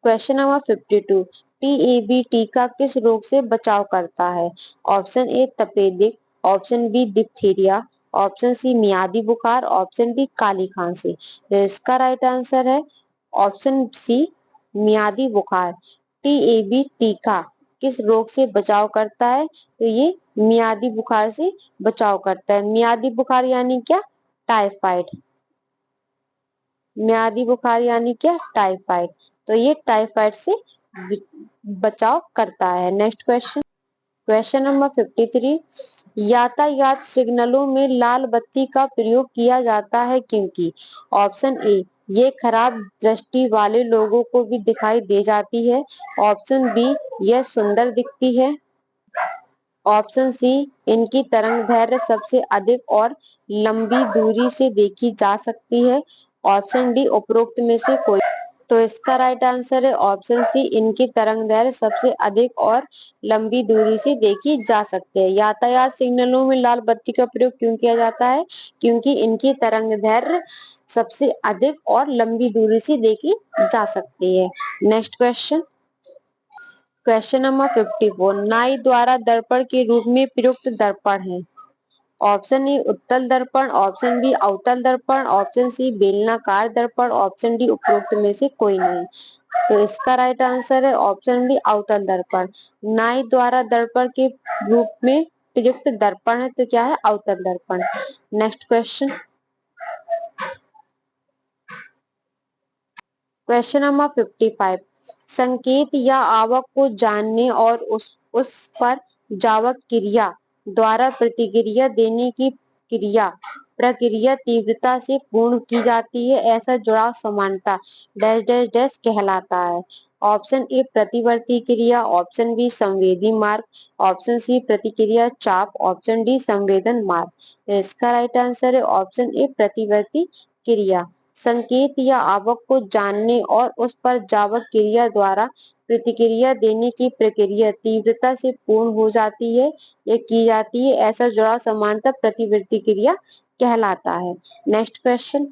question number 52। टीएबी टीका किस रोग से बचाव करता है? ऑप्शन ए तपेदिक, option B diphtheria, option C मियादी बुखार, ऑप्शन डी काली खांसी। तो इसका राइट आंसर है ऑप्शन सी मियादी बुखार। टीएबी टीका किस रोग से बचाव करता है? तो ये मियादी बुखार से बचाव करता है। मियादी बुखार यानी क्या? टाइफाइड। मियादी बुखार यानी क्या? टाइफाइड। तो ये टाइफाइड से बचाव करता है। Next question, question number 53। यातायात सिग्नलों में लाल बत्ती का प्रयोग किया जाता है क्योंकि ऑप्शन ए ये खराब दृष्टि वाले लोगों को भी दिखाई दे जाती है, ऑप्शन बी यह सुंदर दिखती है, ऑप्शन सी इनकी तरंग दैर्घ्य सबसे अधिक और लंबी दूरी से देखी जा सकती है, ऑप्शन डी उपरोक्त में से कोई। तो इसका राइट आंसर है ऑप्शन सी इनकी तरंग दैर्घ्य सबसे अधिक और लंबी दूरी से देखी जा सकती है। यातायात सिग्नलों में लाल बत्ती का प्रयोग क्यों किया जाता है? क्योंकि इनकी तरंग दैर्घ्य सबसे अधिक और लंबी दूरी से देखी जा सकती है। Next question, question number 54। नाई द्वारा दर्पण के रूप में प्रयुक्त दर्पण है? ऑप्शन ए उत्तल दर्पण, ऑप्शन बी अवतल दर्पण, ऑप्शन सी बेलनाकार दर्पण, ऑप्शन डी उपरोक्त में से कोई नहीं। तो इसका राइट आंसर है ऑप्शन बी अवतल दर्पण। नाई द्वारा दर्पण के रूप में प्रयुक्त दर्पण है तो क्या है? अवतल दर्पण। Next question, question number 55। संकेत या आवक को जानने और उस पर जावक क्रिया द्वारा प्रतिक्रिया देने की क्रिया प्रक्रिया तीव्रता से पूर्ण की जाती है, ऐसा जुड़ाव समानता डैश डैश डैश कहलाता है। ऑप्शन ए प्रतिवर्ती क्रिया, ऑप्शन बी संवेदी मार्ग, ऑप्शन सी प्रतिक्रिया चाप, ऑप्शन डी संवेदन मार्ग। तो इसका राइट आंसर है ऑप्शन ए प्रतिवर्ती क्रिया। संकेत या आवक को जानने और उस पर जावक क्रिया द्वारा प्रतिक्रिया देने की प्रक्रिया तीव्रता से पूर्ण हो जाती है या की जाती है, ऐसा जुड़ाव समानता प्रतिवर्ती क्रिया कहलाता है। Next question,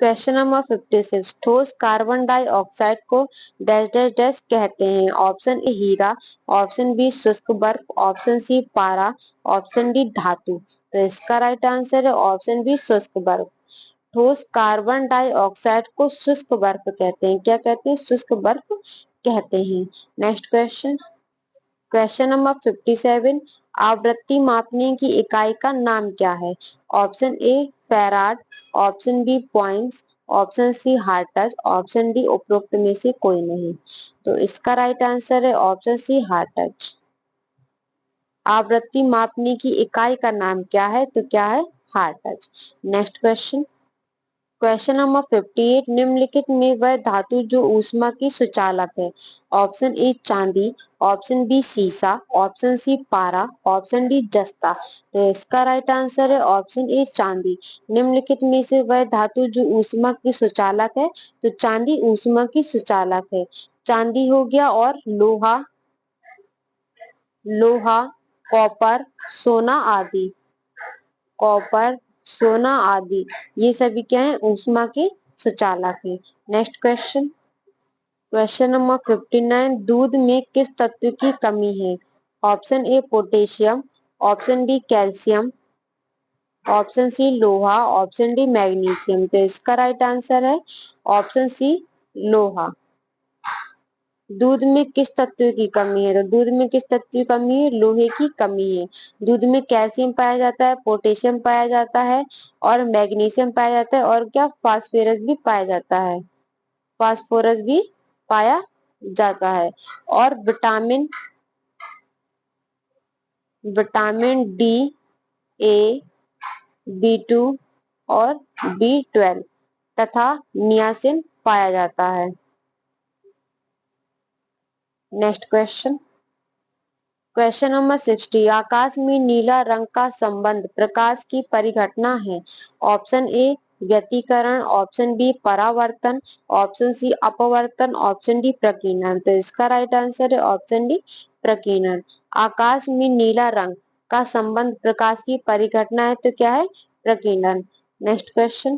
question number 56। ठोस कार्बन डाइऑक्साइड को डैश डैश डैश कहते हैं? ऑप्शन ए हीरा, ऑप्शन बी शुष्क बर्फ, ऑप्शन सी पारा, ऑप्शन डी धातु। तो इसका राइट आंसर है ऑप्शन बी शुष्क बर्फ। ठोस कार्बन डाइऑक्साइड को शुष्क बर्फ कहते हैं। क्या कहते हैं? शुष्क बर्फ कहते हैं। Next question, question number 57। आवृत्ति मापने की इकाई का नाम क्या है? Option A farad, option B points, option C hertz, option D उपरोक्त में से कोई नहीं। तो इसका राइट आंसर है ऑप्शन सी हार्टज। आवृत्ति मापने की इकाई का नाम क्या है? तो क्या है? Hertz. Next question, question number 58। निम्नलिखित में वह धातु जो ऊष्मा की सुचालक है? ऑप्शन ए चांदी, ऑप्शन बी सीसा, ऑप्शन सी पारा, ऑप्शन डी जस्ता। तो इसका राइट आंसर है ऑप्शन ए चांदी। निम्नलिखित में से वह धातु जो ऊष्मा की सुचालक है? तो चांदी ऊष्मा की सुचालक है। चांदी हो गया और लोहा, लोहा, कॉपर, सोना आदि, कॉपर, सोना आदि ये सभी क्या है? ऊष्मा के सुचालक है। Next question, question number 59। दूध में किस तत्व की कमी है? Option A potassium, option B calcium, option C लोहा, ऑप्शन डी मैग्नीशियम। तो इसका राइट आंसर है ऑप्शन सी लोहा। दूध में किस तत्व की कमी है? तो दूध में किस तत्व की कमी है? लोहे की कमी है। दूध में कैल्शियम पाया जाता है, पोटेशियम पाया जाता है और मैग्नीशियम पाया जाता है और क्या फास्फोरस भी पाया जाता है, फास्फोरस भी पाया जाता है। और विटामिन विटामिन डी, ए, B2 और B12 तथा नियासिन पाया जाता है। नेक्स्ट क्वेश्चन, क्वेश्चन नंबर 60, आकाश में नीला रंग का संबंध प्रकाश की परिघटना है। ऑप्शन ए व्यतिकरण, ऑप्शन बी परावर्तन, ऑप्शन सी अपवर्तन, ऑप्शन डी प्रकीर्णन। तो इसका राइट आंसर है ऑप्शन डी प्रकीर्णन। आकाश में नीला रंग का संबंध प्रकाश की परिघटना है, तो क्या है? प्रकीर्णन। Next question,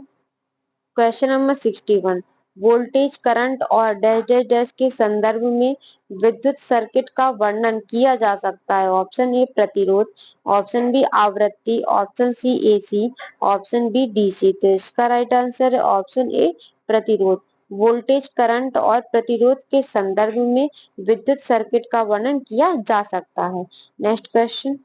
question number 61, voltage current और डैश डैश डैश के संदर्भ में विद्युत सर्किट का वर्णन किया जा सकता है। ऑप्शन ए प्रतिरोध, ऑप्शन बी आवृत्ति, option C AC, option B DC. तो इसका राइट आंसर है ऑप्शन ए प्रतिरोध। वोल्टेज करंट और प्रतिरोध के संदर्भ में विद्युत सर्किट का वर्णन किया जा सकता है। Next question,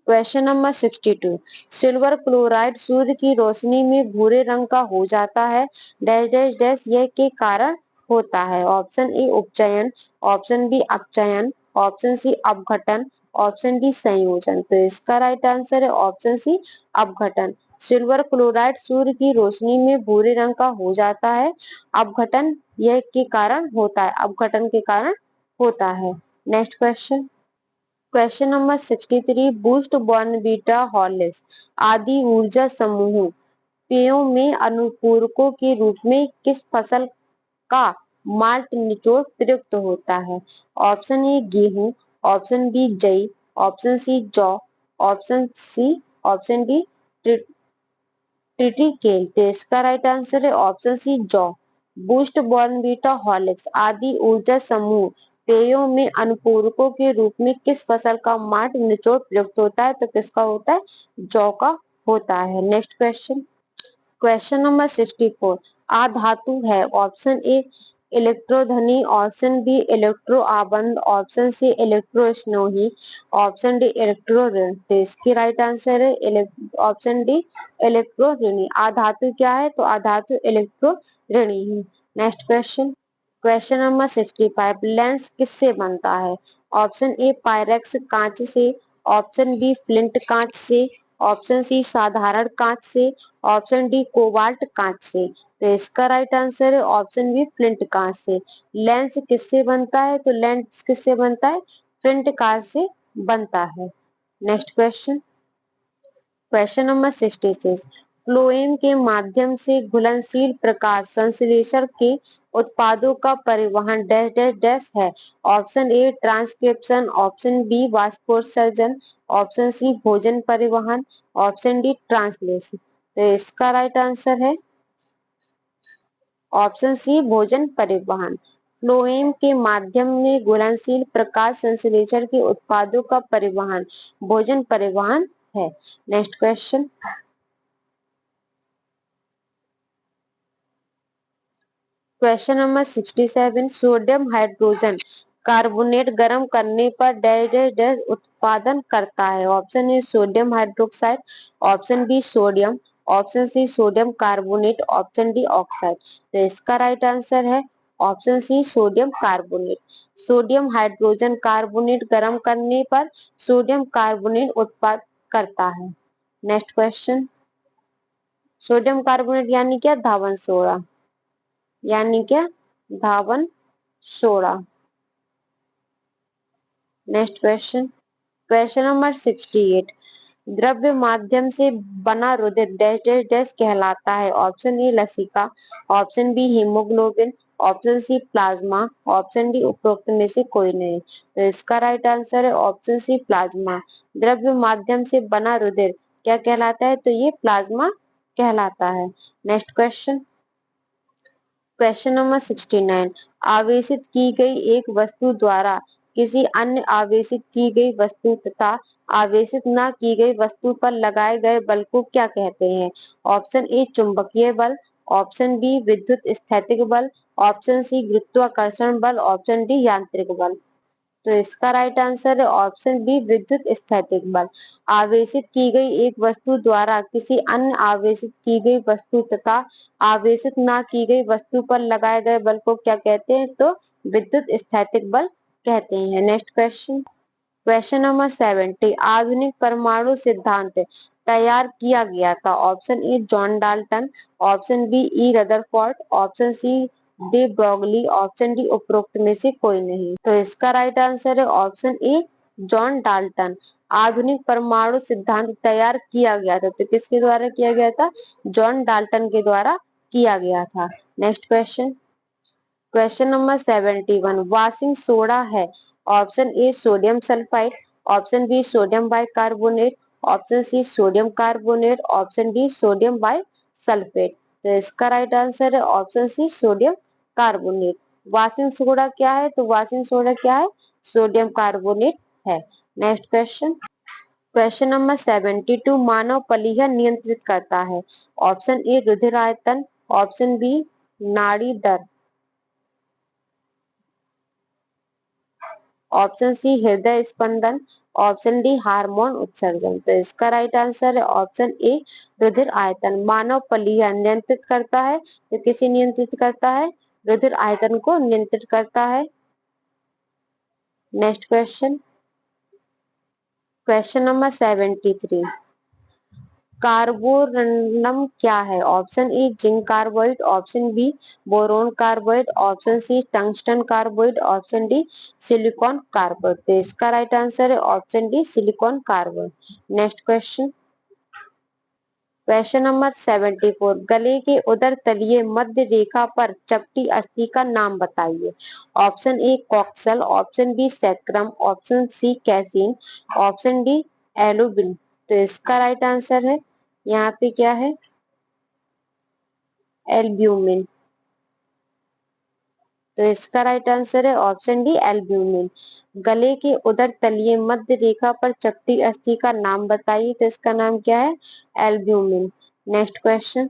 question number 62, silver chloride सूर्य की रोशनी में भूरे रंग का हो जाता है, डैश डैश डैश यह के कारण होता है। ऑप्शन ए उपचयन, ऑप्शन बी अपचयन, ऑप्शन सी अपघटन, ऑप्शन डी संयोजन। तो इसका राइट आंसर है ऑप्शन सी अपघटन। सिल्वर क्लोराइड सूर्य की रोशनी में भूरे रंग का हो जाता है, अपघटन यह के कारण होता है, अपघटन के कारण होता है। Next question, question number 63, boost Bournvita Horlicks आदि ऊर्जा समूह पेयों में अनुपूरकों के रूप में किस फसल का माल्ट निचोड़ प्रयुक्त होता है? ऑप्शन ए गेहूं, ऑप्शन बी जई, ऑप्शन सी जौ, ऑप्शन डी ट्रिटिकेल। तो इसका राइट आंसर है ऑप्शन सी जौ। बूस्ट बॉर्नवीटा हॉर्लिक्स आदि ऊर्जा समूह पेयों में अनुपूरकों के रूप में किस फसल का माल्ट निचोड़ प्रयुक्त होता है? तो किसका होता है? जौ का होता है। नेक्स्ट क्वेश्चन, क्वेश्चन नंबर 64, आधातु है। ऑप्शन ए इलेक्ट्रोधनी, ऑप्शन बी इलेक्ट्रो आबंध, ऑप्शन सी इलेक्ट्रो स्नोही, ऑप्शन डी इलेक्ट्रो ऋण। तो इसकी राइट आंसर है ऑप्शन डी इलेक्ट्रो ऋणी। आधातु क्या है? तो आधातु इलेक्ट्रो ऋणी है। Next question, question number 65, lens किससे बनता है? ऑप्शन ए पायरेक्स कांच से, ऑप्शन बी फ्लिंट कांच से, ऑप्शन सी साधारण कांच से, ऑप्शन डी कोबाल्ट कांच से। तो इसका राइट आंसर है ऑप्शन बी फ्लिंट कांच से। लेंस किससे बनता है? तो लेंस किससे बनता है? फ्लिंट कांच से बनता है। Next question, question number 66, phloem के माध्यम से घुलनशील प्रकाश संश्लेषण के उत्पादों का परिवहन डैश डैश डैश है। Option A transcription, option B वाष्पोत्सर्जन, ऑप्शन सी भोजन परिवहन, ऑप्शन डी ट्रांसलेशन। तो इसका राइट आंसर है ऑप्शन सी भोजन परिवहन। फ्लोएम के माध्यम में घुलनशील प्रकाश संश्लेषण के उत्पादों का परिवहन भोजन परिवहन है। Next question, question number 67, sodium hydrogen carbonate गर्म करने पर डैश डैश डैश उत्पादन करता है। Option A sodium hydroxide, option B sodium, option C sodium carbonate, option D oxide. तो इसका राइट आंसर है option C sodium carbonate. Sodium hydrogen carbonate गर्म करने पर सोडियम कार्बोनेट उत्पाद करता है। नेक्स्ट क्वेश्चन, सोडियम कार्बोनेट यानी क्या? धावन सोडा, यानी क्या? धावन soda. Next question, question number 68, द्रव्य माध्यम से बना रुधिर डैश डैश डैश कहलाता है। ऑप्शन ए लसिका, option B haemoglobin, option C plasma, option D उपरोक्त में से कोई नहीं। तो इसका राइट आंसर है ऑप्शन सी प्लाज्मा। द्रव्य माध्यम से बना रुधिर क्या कहलाता है? तो ये प्लाज्मा कहलाता है। नेक्स्ट क्वेश्चन, क्वेश्चन नंबर 69, आवेशित की गई एक वस्तु द्वारा किसी अन्य आवेशित की गई वस्तु तथा आवेशित न की गई वस्तु पर लगाए गए बल को क्या कहते हैं? ऑप्शन ए चुंबकीय बल, ऑप्शन बी विद्युत स्थैतिक बल, ऑप्शन सी गुरुत्वाकर्षण बल, ऑप्शन डी यांत्रिक बल। तो इसका राइट आंसर है ऑप्शन बी विद्युत स्थैतिक बल। आवेशित की गई एक वस्तु द्वारा किसी अन्य आवेशित की गई वस्तु तथा आवेशित ना की गई वस्तु पर लगाए गए बल को क्या कहते हैं? तो विद्युत स्थैतिक बल कहते हैं। नेक्स्ट क्वेश्चन, क्वेश्चन नंबर 70, आधुनिक परमाणु सिद्धांत तैयार किया गया था। Option A John Dalton, option B E Rutherford, option C de Broglie, option D उपरोक्त में से कोई नहीं। तो इसका राइट आंसर है ऑप्शन ए जॉन डाल्टन। आधुनिक परमाणु सिद्धांत तैयार किया गया था, तो किसके द्वारा किया गया था? जॉन डाल्टन के द्वारा किया गया था। Next question, question number 71, washing soda है। Option A sodium sulphide, option B sodium bicarbonate, option C sodium carbonate, option D sodium bisulphate. तो इसका राइट आंसर है option C sodium carbonate. Washing soda क्या है? तो washing soda क्या है? Sodium carbonate है। नेक्स्ट क्वेश्चन, क्वेश्चन नंबर 72, मानव पलीहर नियंत्रित करता है। ऑप्शन ए रुधिर आयतन, ऑप्शन बी नाड़ी दर, ऑप्शन सी हृदय स्पंदन, ऑप्शन डी हार्मोन उत्सर्जन। तो इसका राइट आंसर है ऑप्शन ए रुधिर आयतन। मानव पलीहर नियंत्रित करता है, तो किसे नियंत्रित करता है? रुधिर आयतन को नियंत्रित करता है। Next question, question number 73, carborundum क्या है? Option A zinc carbide, option B boron carbide, option C tungsten carbide, option D silicon carbide. तो इसका राइट आंसर है option D silicon carbide. Next question, question number 74, गले के उदर तलीय मध्य रेखा पर चपटी अस्थि का नाम बताइए। Option A coxal, option B sacrum, option C casein, option D albumin. तो इसका राइट आंसर है यहाँ पे क्या है? एल्ब्यूमिन। तो इसका राइट आंसर है ऑप्शन डी एल्ब्यूमिन। गले के उदर तलीय मध्य रेखा पर चपटी अस्थि का नाम बताइए। तो इसका नाम क्या है? Albumin. Next question,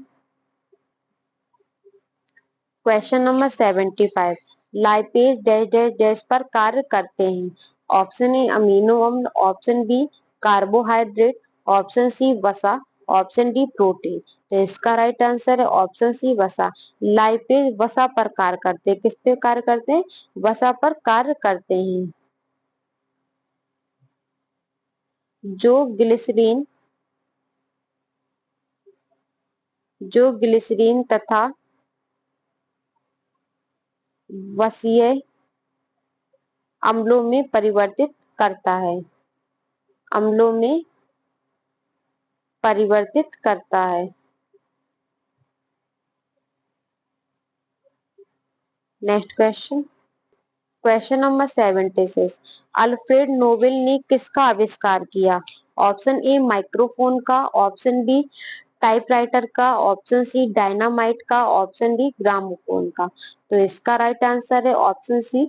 question number 75, lipase dash dash dash पर कार्य करते हैं। ऑप्शन ए अमीनो अम्ल, option B carbohydrate, option C वसा, ऑप्शन डी प्रोटीन। तो इसका राइट आंसर है ऑप्शन सी वसा। लाइपेज वसा पर कार्य करते हैं। किस पे कार्य करते हैं? वसा पर कार्य करते हैं। जो ग्लिसरीन जो ग्लिसरीन तथा वसीय अम्लों में परिवर्तित करता है, अम्लों में परिवर्तित करता है। Next question, question number 76, Alfred Nobel ने किसका आविष्कार किया? ऑप्शन ए माइक्रोफोन का, ऑप्शन बी टाइपराइटर का, ऑप्शन सी डायनामाइट का, ऑप्शन डी ग्रामोफोन का। तो इसका राइट आंसर है ऑप्शन सी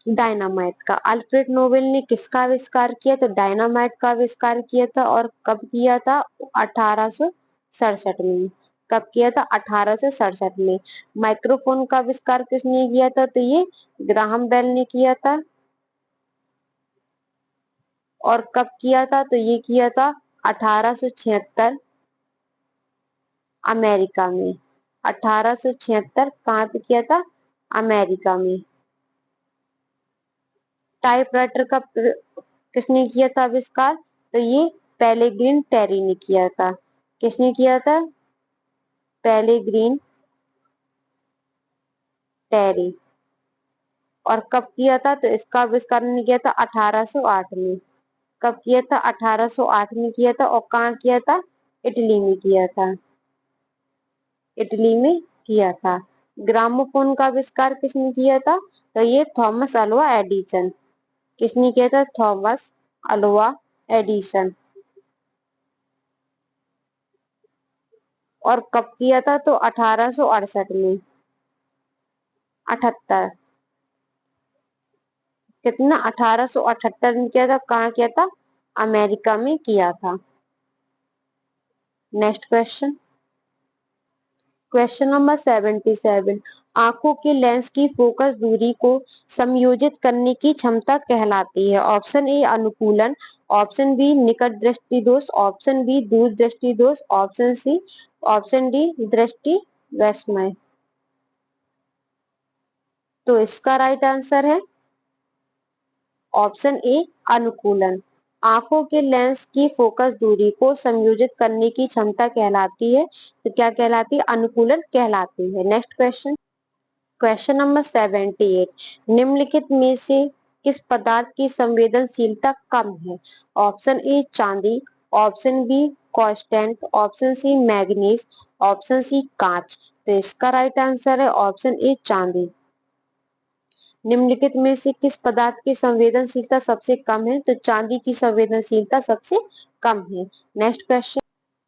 डायनामाइट का। अल्फ्रेड नोबेल ने किसका आविष्कार किया? तो डायनामाइट का आविष्कार किया था। और कब किया था? 1867 में। कब किया था? 1867 में। माइक्रोफोन का आविष्कार किसने किया था? तो ये ग्राहम बेल ने किया था। और कब किया था? तो ये किया था 1876 अमेरिका में। 1876 कहाँ पे किया था? अमेरिका में। टाइपराइटर का किसने किया था आविष्कार? तो ये पेलेग्रिन टेरी ने किया था। किसने किया था? पेलेग्रिन टेरी। और कब किया था? तो इसका आविष्कार ने किया था 1808 में। कब किया था? 1808 में किया था। और कहाँ किया था? इटली में किया था। इटली में किया था। ग्रामोफोन का आविष्कार किसने किया था? तो ये थॉमस अल्वा एडिसन। किसने किया था? Thomas Alva Edison. और कब किया था? तो 1868 में। 78 कितना? 1878 में किया था। कहाँ किया था? अमेरिका में किया था। नेक्स्ट क्वेश्चन, क्वेश्चन नंबर 77, आंखों के लेंस की फोकस दूरी को समायोजित करने की क्षमता कहलाती है। ऑप्शन ए अनुकूलन, ऑप्शन बी निकट दृष्टि दोष, ऑप्शन बी दूर दृष्टि दोष, ऑप्शन डी दृष्टि वैषम्य। तो इसका राइट आंसर है ऑप्शन ए अनुकूलन। आंखों के लेंस की फोकस दूरी को समायोजित करने की क्षमता कहलाती है। तो क्या कहलाती है? अनुकूलन कहलाती है। नेक्स्ट क्वेश्चन, क्वेश्चन नंबर 78, निम्नलिखित में से किस पदार्थ की संवेदनशीलता कम है? ऑप्शन ए चांदी, option B constant, option C manganese, option C कांच। तो इसका राइट आंसर है ऑप्शन ए चांदी। निम्नलिखित में से किस पदार्थ की संवेदनशीलता सबसे कम है? तो चांदी की संवेदनशीलता सबसे कम है। Next question,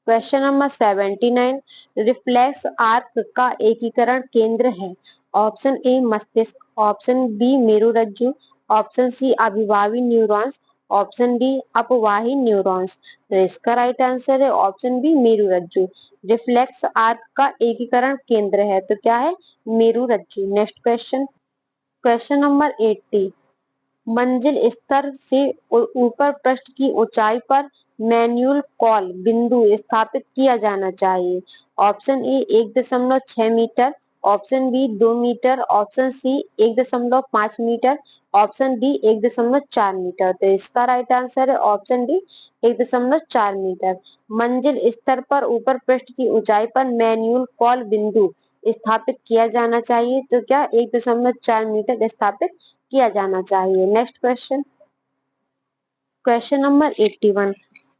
question number 79, reflex arc का एकीकरण केंद्र है। ऑप्शन ए मस्तिष्क, ऑप्शन बी मेरुरज्जु, ऑप्शन सी अभिभावी न्यूरॉन्स, ऑप्शन डी अपवाही न्यूरॉन्स। तो इसका राइट आंसर है ऑप्शन बी मेरुरज्जु। रिफ्लेक्स आर्क का एकीकरण केंद्र है तो क्या है? मेरुरज्जु। नेक्स्ट क्वेश्चन, क्वेश्चन नंबर 80, मंजिल स्तर से ऊपर पृष्ठ की ऊंचाई पर मैनुअल कॉल बिंदु स्थापित किया जाना चाहिए। Option A 1.6 metre, option B 2 metre, option C 1.5 metre, option D 1.4 metre. तो इसका राइट आंसर है ऑप्शन डी 1.4 मीटर। मंजिल स्तर पर ऊपर पृष्ठ की ऊंचाई पर मैनुअल कॉल बिंदु स्थापित किया जाना चाहिए। तो क्या 1.4 मीटर स्थापित किया जाना चाहिए। नेक्स्ट क्वेश्चन, क्वेश्चन नंबर 81,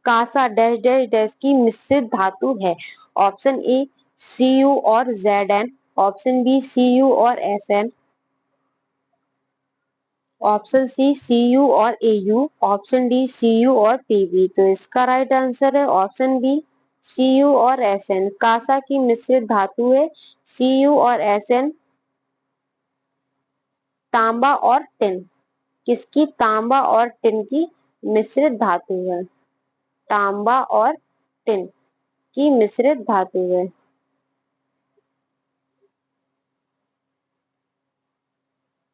कांसा डैश डैश डैश की मिश्रित धातु है। ऑप्शन ए Cu और Zn, ऑप्शन बी Cu और Sn, ऑप्शन सी Cu और Au, ऑप्शन डी Cu और Pb। तो इसका राइट आंसर है ऑप्शन बी Cu और Sn। कांसा की मिश्रित धातु है Cu और Sn। तांबा और टिन, किसकी? तांबा और टिन की मिश्रित धातु है। तांबा और टिन की मिश्रित धातु है।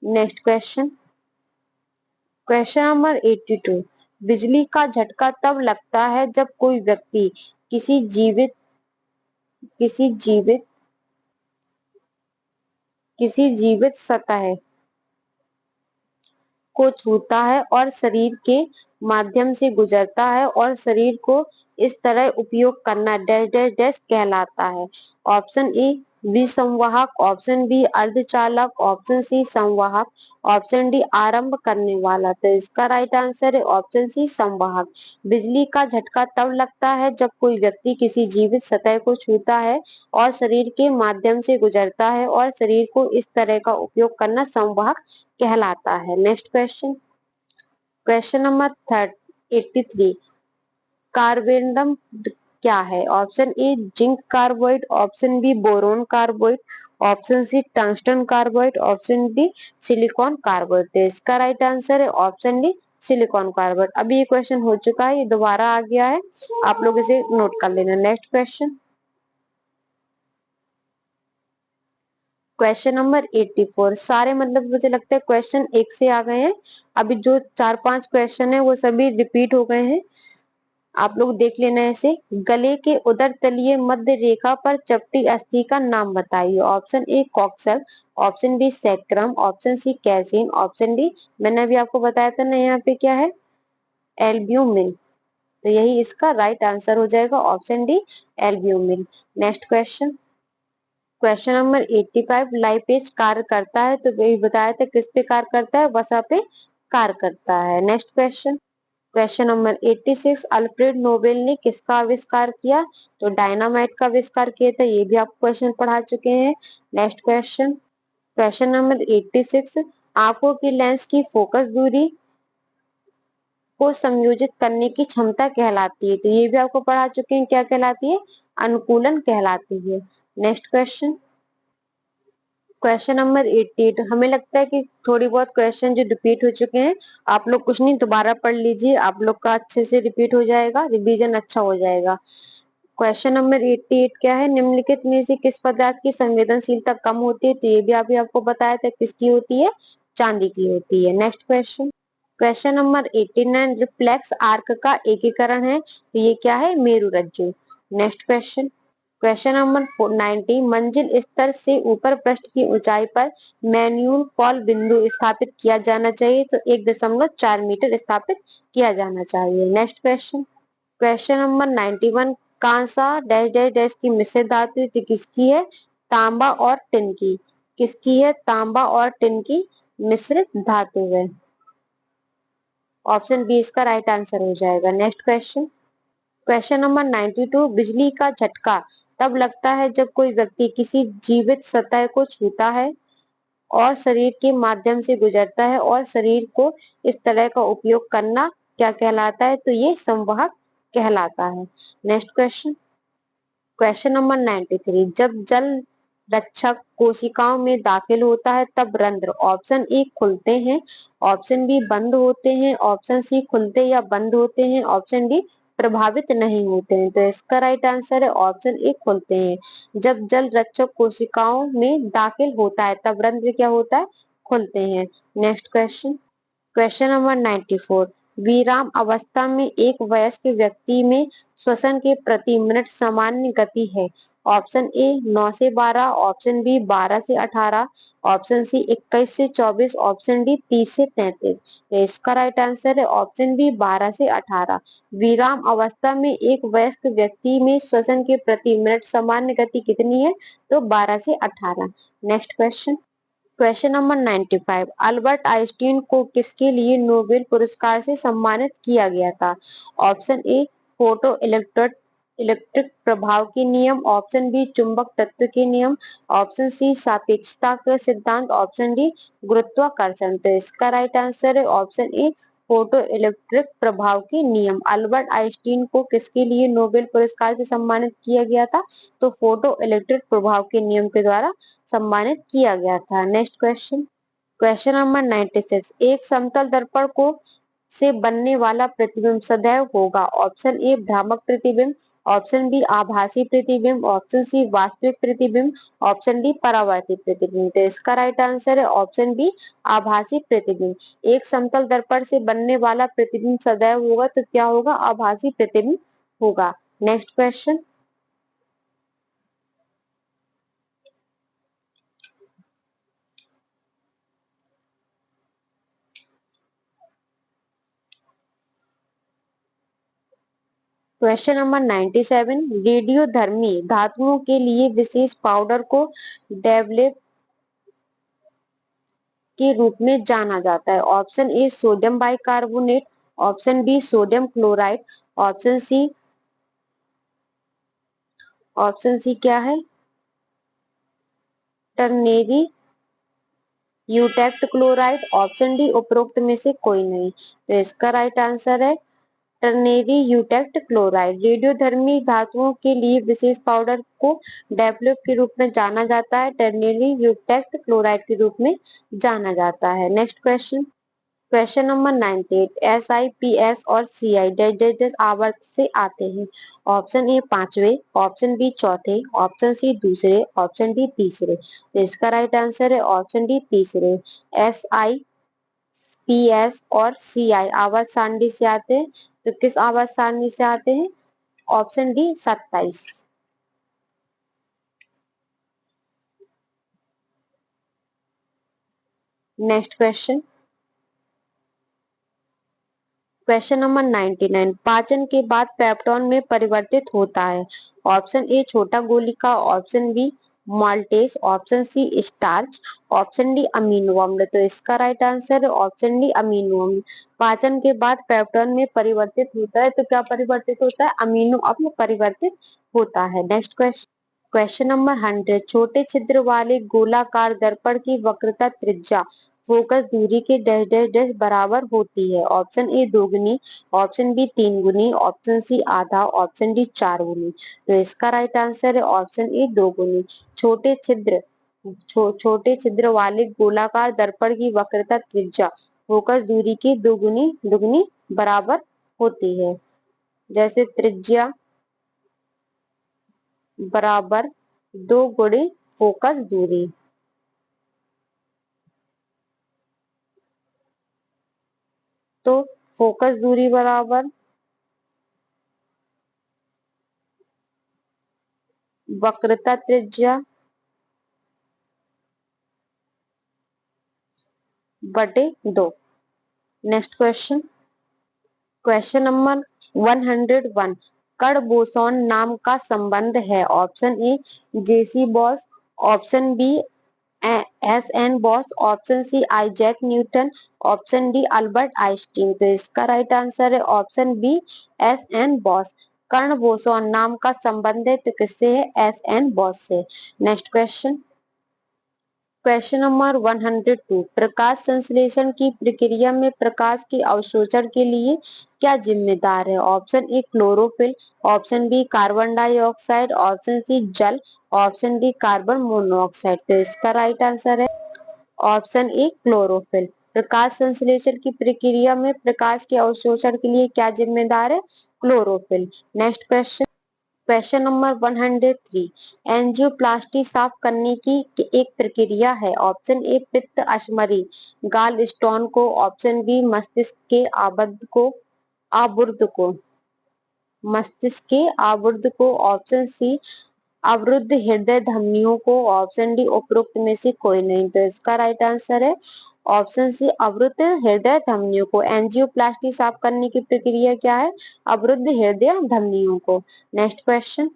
नेक्स्ट क्वेश्चन, क्वेश्चन नंबर 82, बिजली का झटका तब लगता है जब कोई व्यक्ति किसी जीवित किसी जीवित किसी जीवित सतह को छूता है और शरीर के माध्यम से गुजरता है और शरीर को इस तरह उपयोग करना डैश डैश डैश कहलाता है। ऑप्शन ए विसंवाहक, ऑप्शन बी अर्धचालक, ऑप्शन सी संवाहक, ऑप्शन डी आरंभ करने वाला। तो इसका राइट आंसर है ऑप्शन सी संवाहक। बिजली का झटका तब लगता है जब कोई व्यक्ति किसी जीवित सतह को छूता है और शरीर के माध्यम से गुजरता है और शरीर को इस तरह का उपयोग करना संवाहक कहलाता है। Next question, question number 83, carborundum क्या है? Option A zinc carbide, option B boron carbide, option C tungsten carbide, option D silicon carbide. तो इसका राइट आंसर है ऑप्शन डी सिलिकॉन कार्बाइड। अभी ये क्वेश्चन हो चुका है, ये दोबारा आ गया है, आप लोग इसे नोट कर लेना। नेक्स्ट क्वेश्चन, क्वेश्चन नंबर 84, सारे मतलब मुझे लगता है क्वेश्चन एक से आ गए हैं। अभी जो 4-5 क्वेश्चन है वो सभी रिपीट हो गए हैं, आप लोग देख लेना ऐसे। गले के उदर तलीय मध्य रेखा पर चपटी अस्थि का नाम बताइए। Option A coxal, option B sacrum, option C casein, option D मैंने अभी आपको बताया था ना यहाँ पे क्या है? एल्ब्यूमिन। तो यही इसका राइट आंसर हो जाएगा option D albumin. Next question, question number 85, lipase कार्य करता है तो वही बताया था किस पे कार्य करता है? वसा पे कार्य करता है। Next question, question number 86, Alfred Nobel ने किसका आविष्कार किया? तो डायनामाइट का आविष्कार किया था, ये भी आप क्वेश्चन पढ़ा चुके हैं। नेक्स्ट क्वेश्चन, क्वेश्चन नंबर 86, आंखों की लेंस की फोकस दूरी को संयोजित करने की क्षमता कहलाती है, तो ये भी आपको पढ़ा चुके हैं, क्या कहलाती है? अनुकूलन कहलाती है। नेक्स्ट क्वेश्चन, क्वेश्चन नंबर 88, हमें लगता है कि थोड़ी बहुत क्वेश्चन जो रिपीट हो चुके हैं, आप लोग कुछ नहीं दोबारा पढ़ लीजिए, आप लोग का अच्छे से रिपीट हो जाएगा, रिवीजन अच्छा हो जाएगा। क्वेश्चन नंबर 88 क्या है, निम्नलिखित में से किस पदार्थ की संवेदनशीलता कम होती है? तो ये भी अभी आपको बताया था, किसकी होती है? चांदी की होती है। Next question, question number 89, reflex arc का एकीकरण है, तो ये क्या है? मेरुरज्जु। नेक्स्ट क्वेश्चन, क्वेश्चन नंबर 90, मंजिल स्तर से ऊपर पृष्ठ की ऊंचाई पर मैन्यूल कॉल बिंदु स्थापित किया जाना चाहिए, तो 1.4 मीटर स्थापित किया जाना चाहिए। नेक्स्ट क्वेश्चन, क्वेश्चन नंबर 91, कांसा डैश डैश डैश की मिश्रित धातु तो किसकी है? तांबा और टिन की। किसकी है? तांबा और टिन की मिश्रित धातु है। ऑप्शन बी इसका राइट आंसर हो जाएगा। नेक्स्ट क्वेश्चन, क्वेश्चन नंबर 92, बिजली का झटका तब लगता है जब कोई व्यक्ति किसी जीवित सतह को छूता है और शरीर के माध्यम से गुजरता है, और शरीर को इस तरह का उपयोग करना क्या कहलाता है? तो ये संवाहक कहलाता है। नेक्स्ट क्वेश्चन, क्वेश्चन नंबर 93, जब जल रक्षक कोशिकाओं में दाखिल होता है तब रंध्र ऑप्शन ए खुलते हैं, ऑप्शन बी बंद होते हैं, ऑप्शन सी खुलते या बंद होते हैं, ऑप्शन डी प्रभावित नहीं होते हैं। तो इसका राइट आंसर है ऑप्शन ए खुलते हैं। जब जल रक्षक कोशिकाओं में दाखिल होता है तब रंध्र क्या होता है? खुलते हैं। नेक्स्ट क्वेश्चन, क्वेश्चन नंबर 94, विराम अवस्था में एक वयस्क व्यक्ति में श्वसन के प्रति मिनट सामान्य गति है। ऑप्शन ए 9 से 12, ऑप्शन बी 12 से 18, ऑप्शन सी 21 से 24, ऑप्शन डी 30 से 33। तो इसका राइट आंसर है ऑप्शन बी 12 से 18। विराम अवस्था में एक वयस्क व्यक्ति में श्वसन के प्रति मिनट सामान्य गति कितनी है? तो 12 से 18। Next question, question number 95, Albert Einstein को किसके लिए नोबेल पुरस्कार से सम्मानित किया गया था? ऑप्शन ए फोटो इलेक्ट्रिक प्रभाव के नियम, ऑप्शन बी चुंबक तत्व के नियम, ऑप्शन सी सापेक्षता का सिद्धांत, ऑप्शन डी गुरुत्वाकर्षण। तो इसका राइट आंसर है ऑप्शन ए फोटो इलेक्ट्रिक प्रभाव के नियम। अल्बर्ट आइंस्टीन को किसके लिए नोबेल पुरस्कार से सम्मानित किया गया था? तो फोटो इलेक्ट्रिक प्रभाव के नियम के द्वारा सम्मानित किया गया था। नेक्स्ट क्वेश्चन, क्वेश्चन नंबर 96, एक समतल दर्पण को से बनने वाला प्रतिबिंब सदैव होगा। ऑप्शन ए भ्रामक प्रतिबिंब, ऑप्शन बी आभासी प्रतिबिंब, ऑप्शन सी वास्तविक प्रतिबिंब, ऑप्शन डी परावर्तित प्रतिबिंब। तो इसका राइट आंसर है ऑप्शन बी आभासी प्रतिबिंब। एक समतल दर्पण से बनने वाला प्रतिबिंब सदैव होगा, तो क्या होगा? आभासी प्रतिबिंब होगा। नेक्स्ट क्वेश्चन, क्वेश्चन नंबर 97, रेडियोधर्मी धातुओं के लिए विशेष पाउडर को डेवलप के रूप में जाना जाता है। Option A sodium bicarbonate, option B sodium chloride, option C, option C क्या है? Ternary eutectic chloride, option D उपरोक्त में से कोई नहीं। तो इसका राइट आंसर है टर्नेरी यूटेक्ट क्लोराइड। रेडियोधर्मी धातुओं के लिए विशेष पाउडर को डेवलप के रूप में जाना जाता है, टर्नेरी यूटेक्ट क्लोराइड के रूप में जाना जाता है। Next question, question number 98, SIPS और CI डैश डैश डैश आवर्त से आते हैं। ऑप्शन ए पांचवे, ऑप्शन बी चौथे, ऑप्शन सी दूसरे, ऑप्शन डी तीसरे। तो इसका राइट आंसर है ऑप्शन डी तीसरे। SIPS और CI आवर्त सारणी से आते हैं, तो किस आवर्त सारणी से आते हैं? Option D 27। Next question, question number 99, पाचन के बाद पेप्टोन में परिवर्तित होता है। ऑप्शन ए छोटा गोलिका, option B maltose, option C starch, option D amino अम्ल। तो इसका राइट आंसर है ऑप्शन डी अमीनो अम्ल। पाचन के बाद पेप्टोन में परिवर्तित होता है, तो क्या परिवर्तित होता है? अमीनो अम्ल परिवर्तित होता है। नेक्स्ट क्वेश्चन, क्वेश्चन नंबर 100, छोटे छिद्र वाले गोलाकार दर्पण की वक्रता त्रिज्या फोकस दूरी के डैश डैश डैश बराबर होती है। ऑप्शन ए 2 गुनी, ऑप्शन बी 3 गुनी, ऑप्शन सी आधा, ऑप्शन डी 4 गुनी। तो इसका राइट आंसर है ऑप्शन ए 2 गुनी। छोटे छिद्र छोटे छिद्र वाले गोलाकार दर्पण की वक्रता त्रिज्या फोकस दूरी की दोगुनी दुगनी बराबर होती है। जैसे त्रिज्या बराबर 2 गुणे फोकस दूरी। तो फोकस दूरी बराबर वक्रता त्रिज्या बटे 2। नेक्स्ट क्वेश्चन, क्वेश्चन नंबर 101, कण बोसॉन नाम का संबंध है। Option A J C Bose, option B S N Bose, option C Isaac Newton, option D Albert Einstein. तो इसका राइट आंसर है option B S N Bose. कर्ण बोसॉन नाम का संबंध है तो किससे है? एस एन बॉस से। नेक्स्ट क्वेश्चन, क्वेश्चन नंबर 102, प्रकाश संश्लेषण की प्रक्रिया में प्रकाश के अवशोषण के लिए क्या जिम्मेदार है? Option A chlorophyll, option B carbon dioxide, option C जल, ऑप्शन डी कार्बन मोनोऑक्साइड। तो इसका राइट आंसर है ऑप्शन ए क्लोरोफिल। प्रकाश संश्लेषण की प्रक्रिया में प्रकाश के अवशोषण के लिए क्या जिम्मेदार है? Chlorophyll. Next question, question number 103, angioplasty साफ करने की एक प्रक्रिया है। ऑप्शन ए पित्त अश्मरी गाल स्टोन को, ऑप्शन बी मस्तिष्क के आबुर्द को मस्तिष्क के आबुर्द को, ऑप्शन सी अवरुद्ध हृदय धमनियों को, ऑप्शन डी उपरोक्त में से कोई नहीं। तो इसका राइट आंसर है ऑप्शन सी अवरुद्ध हृदय धमनियों को। एंजियोप्लास्टी साफ करने की प्रक्रिया क्या है? अवरुद्ध हृदय धमनियों को। नेक्स्ट क्वेश्चन,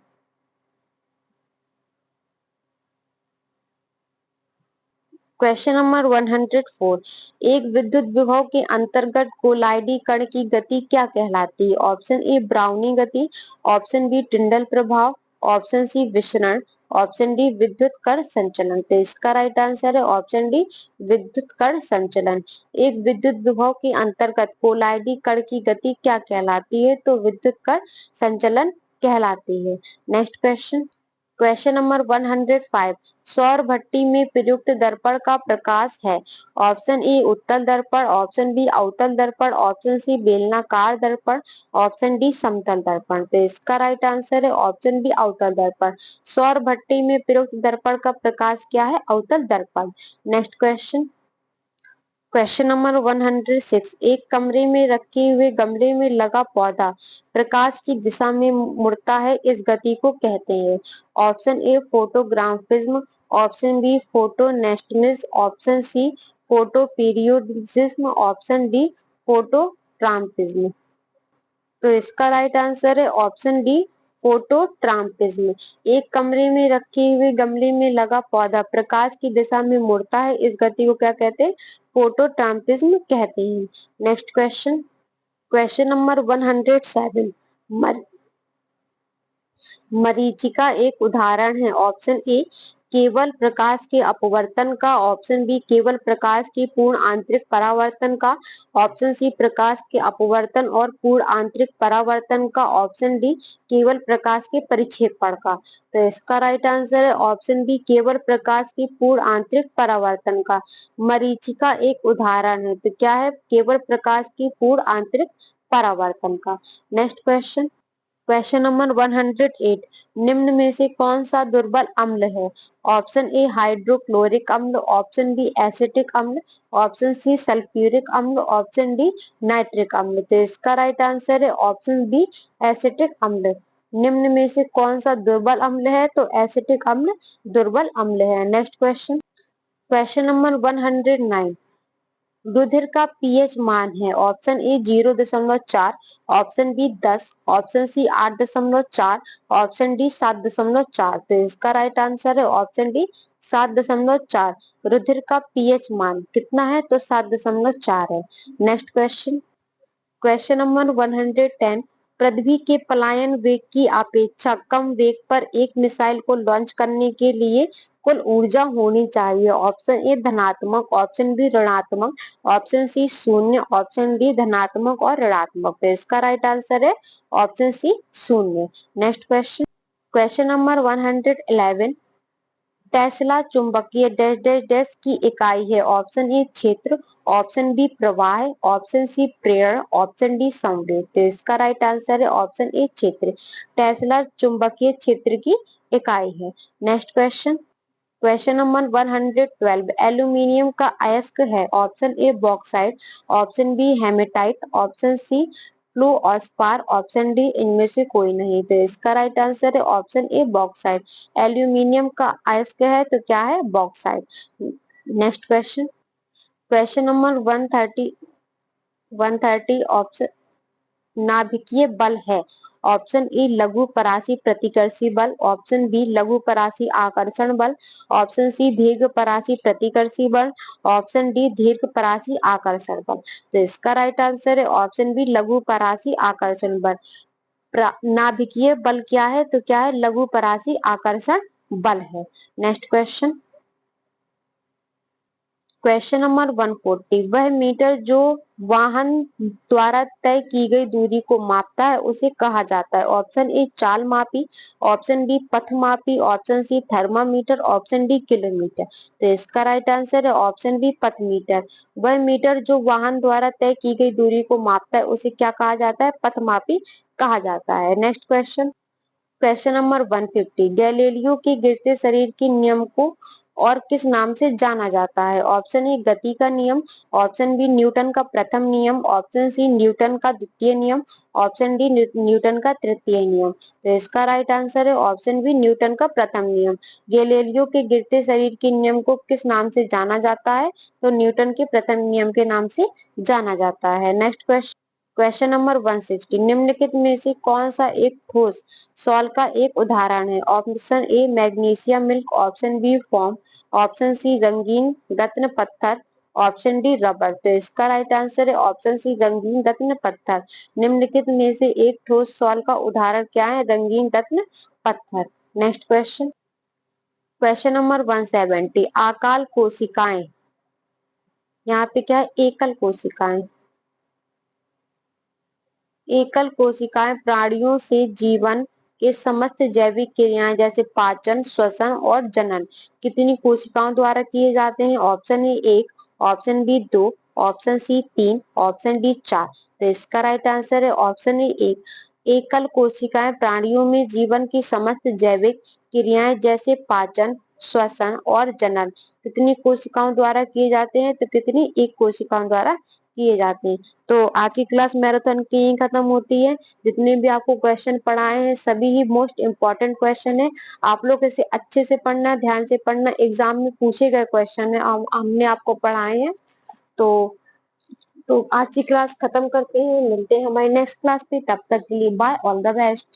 क्वेश्चन नंबर 104, एक विद्युत विभव के अंतर्गत कोलाइडी कण की गति क्या कहलाती है? ऑप्शन ए ब्राउनी गति, ऑप्शन बी टिंडल प्रभाव, ऑप्शन सी विसरण, ऑप्शन डी विद्युत कण संचलन। तो इसका राइट आंसर है ऑप्शन डी विद्युत कण संचलन। एक विद्युत विभव के अंतर्गत कोलाइडी कण की गति क्या कहलाती है? तो विद्युत कण संचलन कहलाती है। नेक्स्ट क्वेश्चन, क्वेश्चन नंबर 105, सौर भट्टी में प्रयुक्त दर्पण का प्रकाश है। ऑप्शन ए उत्तल दर्पण, ऑप्शन बी अवतल दर्पण, ऑप्शन सी बेलनाकार दर्पण, ऑप्शन डी समतल दर्पण। तो इसका राइट आंसर है ऑप्शन बी अवतल दर्पण। सौर भट्टी में प्रयुक्त दर्पण का प्रकाश क्या है? अवतल दर्पण। नेक्स्ट क्वेश्चन, क्वेश्चन नंबर 106, एक कमरे में रखे हुए गमले में लगा पौधा प्रकाश की दिशा में मुड़ता है, इस गति को कहते हैं। Option A photographism, option B photonastism, option C photoperiodism, option D phototropism. तो इसका राइट आंसर है ऑप्शन डी फोटोट्रांपिज्म। एक कमरे में रखे हुए गमले में लगा पौधा प्रकाश की दिशा में मुड़ता है, इस गति को क्या कहते हैं? फोटोट्रांपिज्म कहते हैं। नेक्स्ट क्वेश्चन, क्वेश्चन नंबर 107, मरीचिका एक उदाहरण है। ऑप्शन ए केवल प्रकाश के अपवर्तन का, ऑप्शन बी केवल प्रकाश के पूर्ण आंतरिक परावर्तन का, ऑप्शन सी प्रकाश के अपवर्तन और पूर्ण आंतरिक परावर्तन का, ऑप्शन डी केवल प्रकाश के परिक्षेपण का। तो इसका राइट आंसर है ऑप्शन बी केवल प्रकाश के पूर्ण आंतरिक परावर्तन का। मरीचिका एक उदाहरण है तो क्या है? केवल प्रकाश की पूर्ण आंतरिक परावर्तन का। नेक्स्ट क्वेश्चन, क्वेश्चन नंबर 108, निम्न में से कौन सा दुर्बल अम्ल है? ऑप्शन ए हाइड्रोक्लोरिक अम्ल, ऑप्शन बी एसिटिक अम्ल, ऑप्शन सी सल्फ्यूरिक अम्ल, ऑप्शन डी नाइट्रिक अम्ल। तो इसका राइट आंसर है ऑप्शन बी एसिटिक अम्ल। निम्न में से कौन सा दुर्बल अम्ल है? तो एसिटिक अम्ल दुर्बल अम्ल है। नेक्स्ट क्वेश्चन, क्वेश्चन नंबर 109, रुधिर का पीएच मान है। Option A 0.4, option B 10, option C 8.4, option D 7.4। तो इसका राइट आंसर है ऑप्शन डी 7.4। रुधिर का पीएच मान कितना है? तो 7.4 है। नेक्स्ट क्वेश्चन, क्वेश्चन नंबर 110, पृथ्वी के पलायन वेग की अपेक्षा कम वेग पर एक मिसाइल को लॉन्च करने के लिए कुल ऊर्जा होनी चाहिए। ऑप्शन ए धनात्मक, ऑप्शन बी ऋणात्मक, ऑप्शन सी शून्य, ऑप्शन डी धनात्मक और ऋणात्मक। तो इसका राइट आंसर है ऑप्शन सी शून्य। Next question, question number 111, Tesla चुंबकीय डैश डैश डैश की इकाई है। ऑप्शन ए क्षेत्र, ऑप्शन बी प्रवाह, ऑप्शन सी प्रेरण, ऑप्शन डी संवेग। तो इसका राइट आंसर है ऑप्शन ए क्षेत्र। टेस्ला चुंबकीय क्षेत्र की इकाई है। Next question, question number 112, aluminium का अयस्क है। Option A bauxite, option B haematite, option C fluorspar, option D इनमें से कोई नहीं। तो इसका राइट आंसर है ऑप्शन ए बॉक्साइट। एल्यूमिनियम का अयस्क है तो क्या है, bauxite. Next question, question number 130 option, नाभिकीय बल है। ऑप्शन ए लघु परासी प्रतिकर्षी बल, ऑप्शन बी लघु परासी आकर्षण बल, ऑप्शन सी दीर्घ परासी प्रतिकर्षी बल, ऑप्शन डी दीर्घ परासी आकर्षण बल। तो इसका राइट आंसर है ऑप्शन बी लघु परासी आकर्षण बल। नाभिकीय बल क्या है, तो क्या है, लघु परासी आकर्षण बल है। नेक्स्ट क्वेश्चन, क्वेश्चन नंबर 140, वह मीटर जो वाहन द्वारा तय की गई दूरी को मापता है उसे कहा जाता है। ऑप्शन ए चाल मापी, ऑप्शन बी पथ मापी, option C thermometer, option D kilometre. तो इसका राइट आंसर है ऑप्शन बी पथ मीटर। वह मीटर जो वाहन द्वारा तय की गई दूरी को मापता है उसे क्या कहा जाता है, पथ मापी कहा जाता है। Next question, question number 150, Galileo के गिरते शरीर के नियम को और किस नाम से जाना जाता है। ऑप्शन ए गति का नियम, ऑप्शन बी न्यूटन का प्रथम नियम, ऑप्शन सी न्यूटन का द्वितीय नियम, ऑप्शन डी न्यूटन का तृतीय नियम। तो इसका राइट आंसर है ऑप्शन बी न्यूटन का प्रथम नियम। गैलीलियो के गिरते शरीर के नियम को किस नाम से जाना जाता है, तो न्यूटन के प्रथम नियम के नाम से जाना जाता है। नेक्स्ट क्वेश्चन, क्वेश्चन नंबर 160, निम्नलिखित में से कौन सा एक ठोस सॉल्ट का एक उदाहरण है। Option A magnesium milk, option B foam, option C रंगीन रत्न पत्थर, ऑप्शन डी रबर। तो इसका राइट आंसर है ऑप्शन सी रंगीन रत्न पत्थर। निम्नलिखित में से एक ठोस सॉल्ट का उदाहरण क्या है, रंगीन रत्न पत्थर। नेक्स्ट क्वेश्चन, क्वेश्चन नंबर 170, आकाल कोशिकाएं, यहाँ पे क्या है, एकल कोशिकाएं। एकल कोशिकाएं प्राणियों से जीवन के समस्त जैविक क्रियाएं जैसे पाचन, श्वसन और जनन कितनी कोशिकाओं द्वारा किए जाते हैं। ऑप्शन ए एक, ऑप्शन बी दो, ऑप्शन सी तीन, ऑप्शन डी चार। तो इसका राइट आंसर है ऑप्शन ए एक। एकल कोशिकाएं प्राणियों में जीवन की समस्त जैविक क्रियाएं जैसे पाचन, श्वसन और जनन कितनी कोशिकाओं द्वारा किए जाते हैं, तो कितनी, एक कोशिकाओं द्वारा किए जाते हैं। तो आज की क्लास मैराथन की यही खत्म होती है। जितने भी आपको क्वेश्चन पढ़ाए हैं सभी ही मोस्ट इम्पोर्टेंट क्वेश्चन है। आप लोग इसे अच्छे से पढ़ना, ध्यान से पढ़ना, एग्जाम में पूछे गए क्वेश्चन है, हमने आपको पढ़ाए हैं। तो आज की क्लास खत्म करते हैं, मिलते हैं हमारी नेक्स्ट क्लास पे, तब तक के लिए बाय, ऑल द बेस्ट।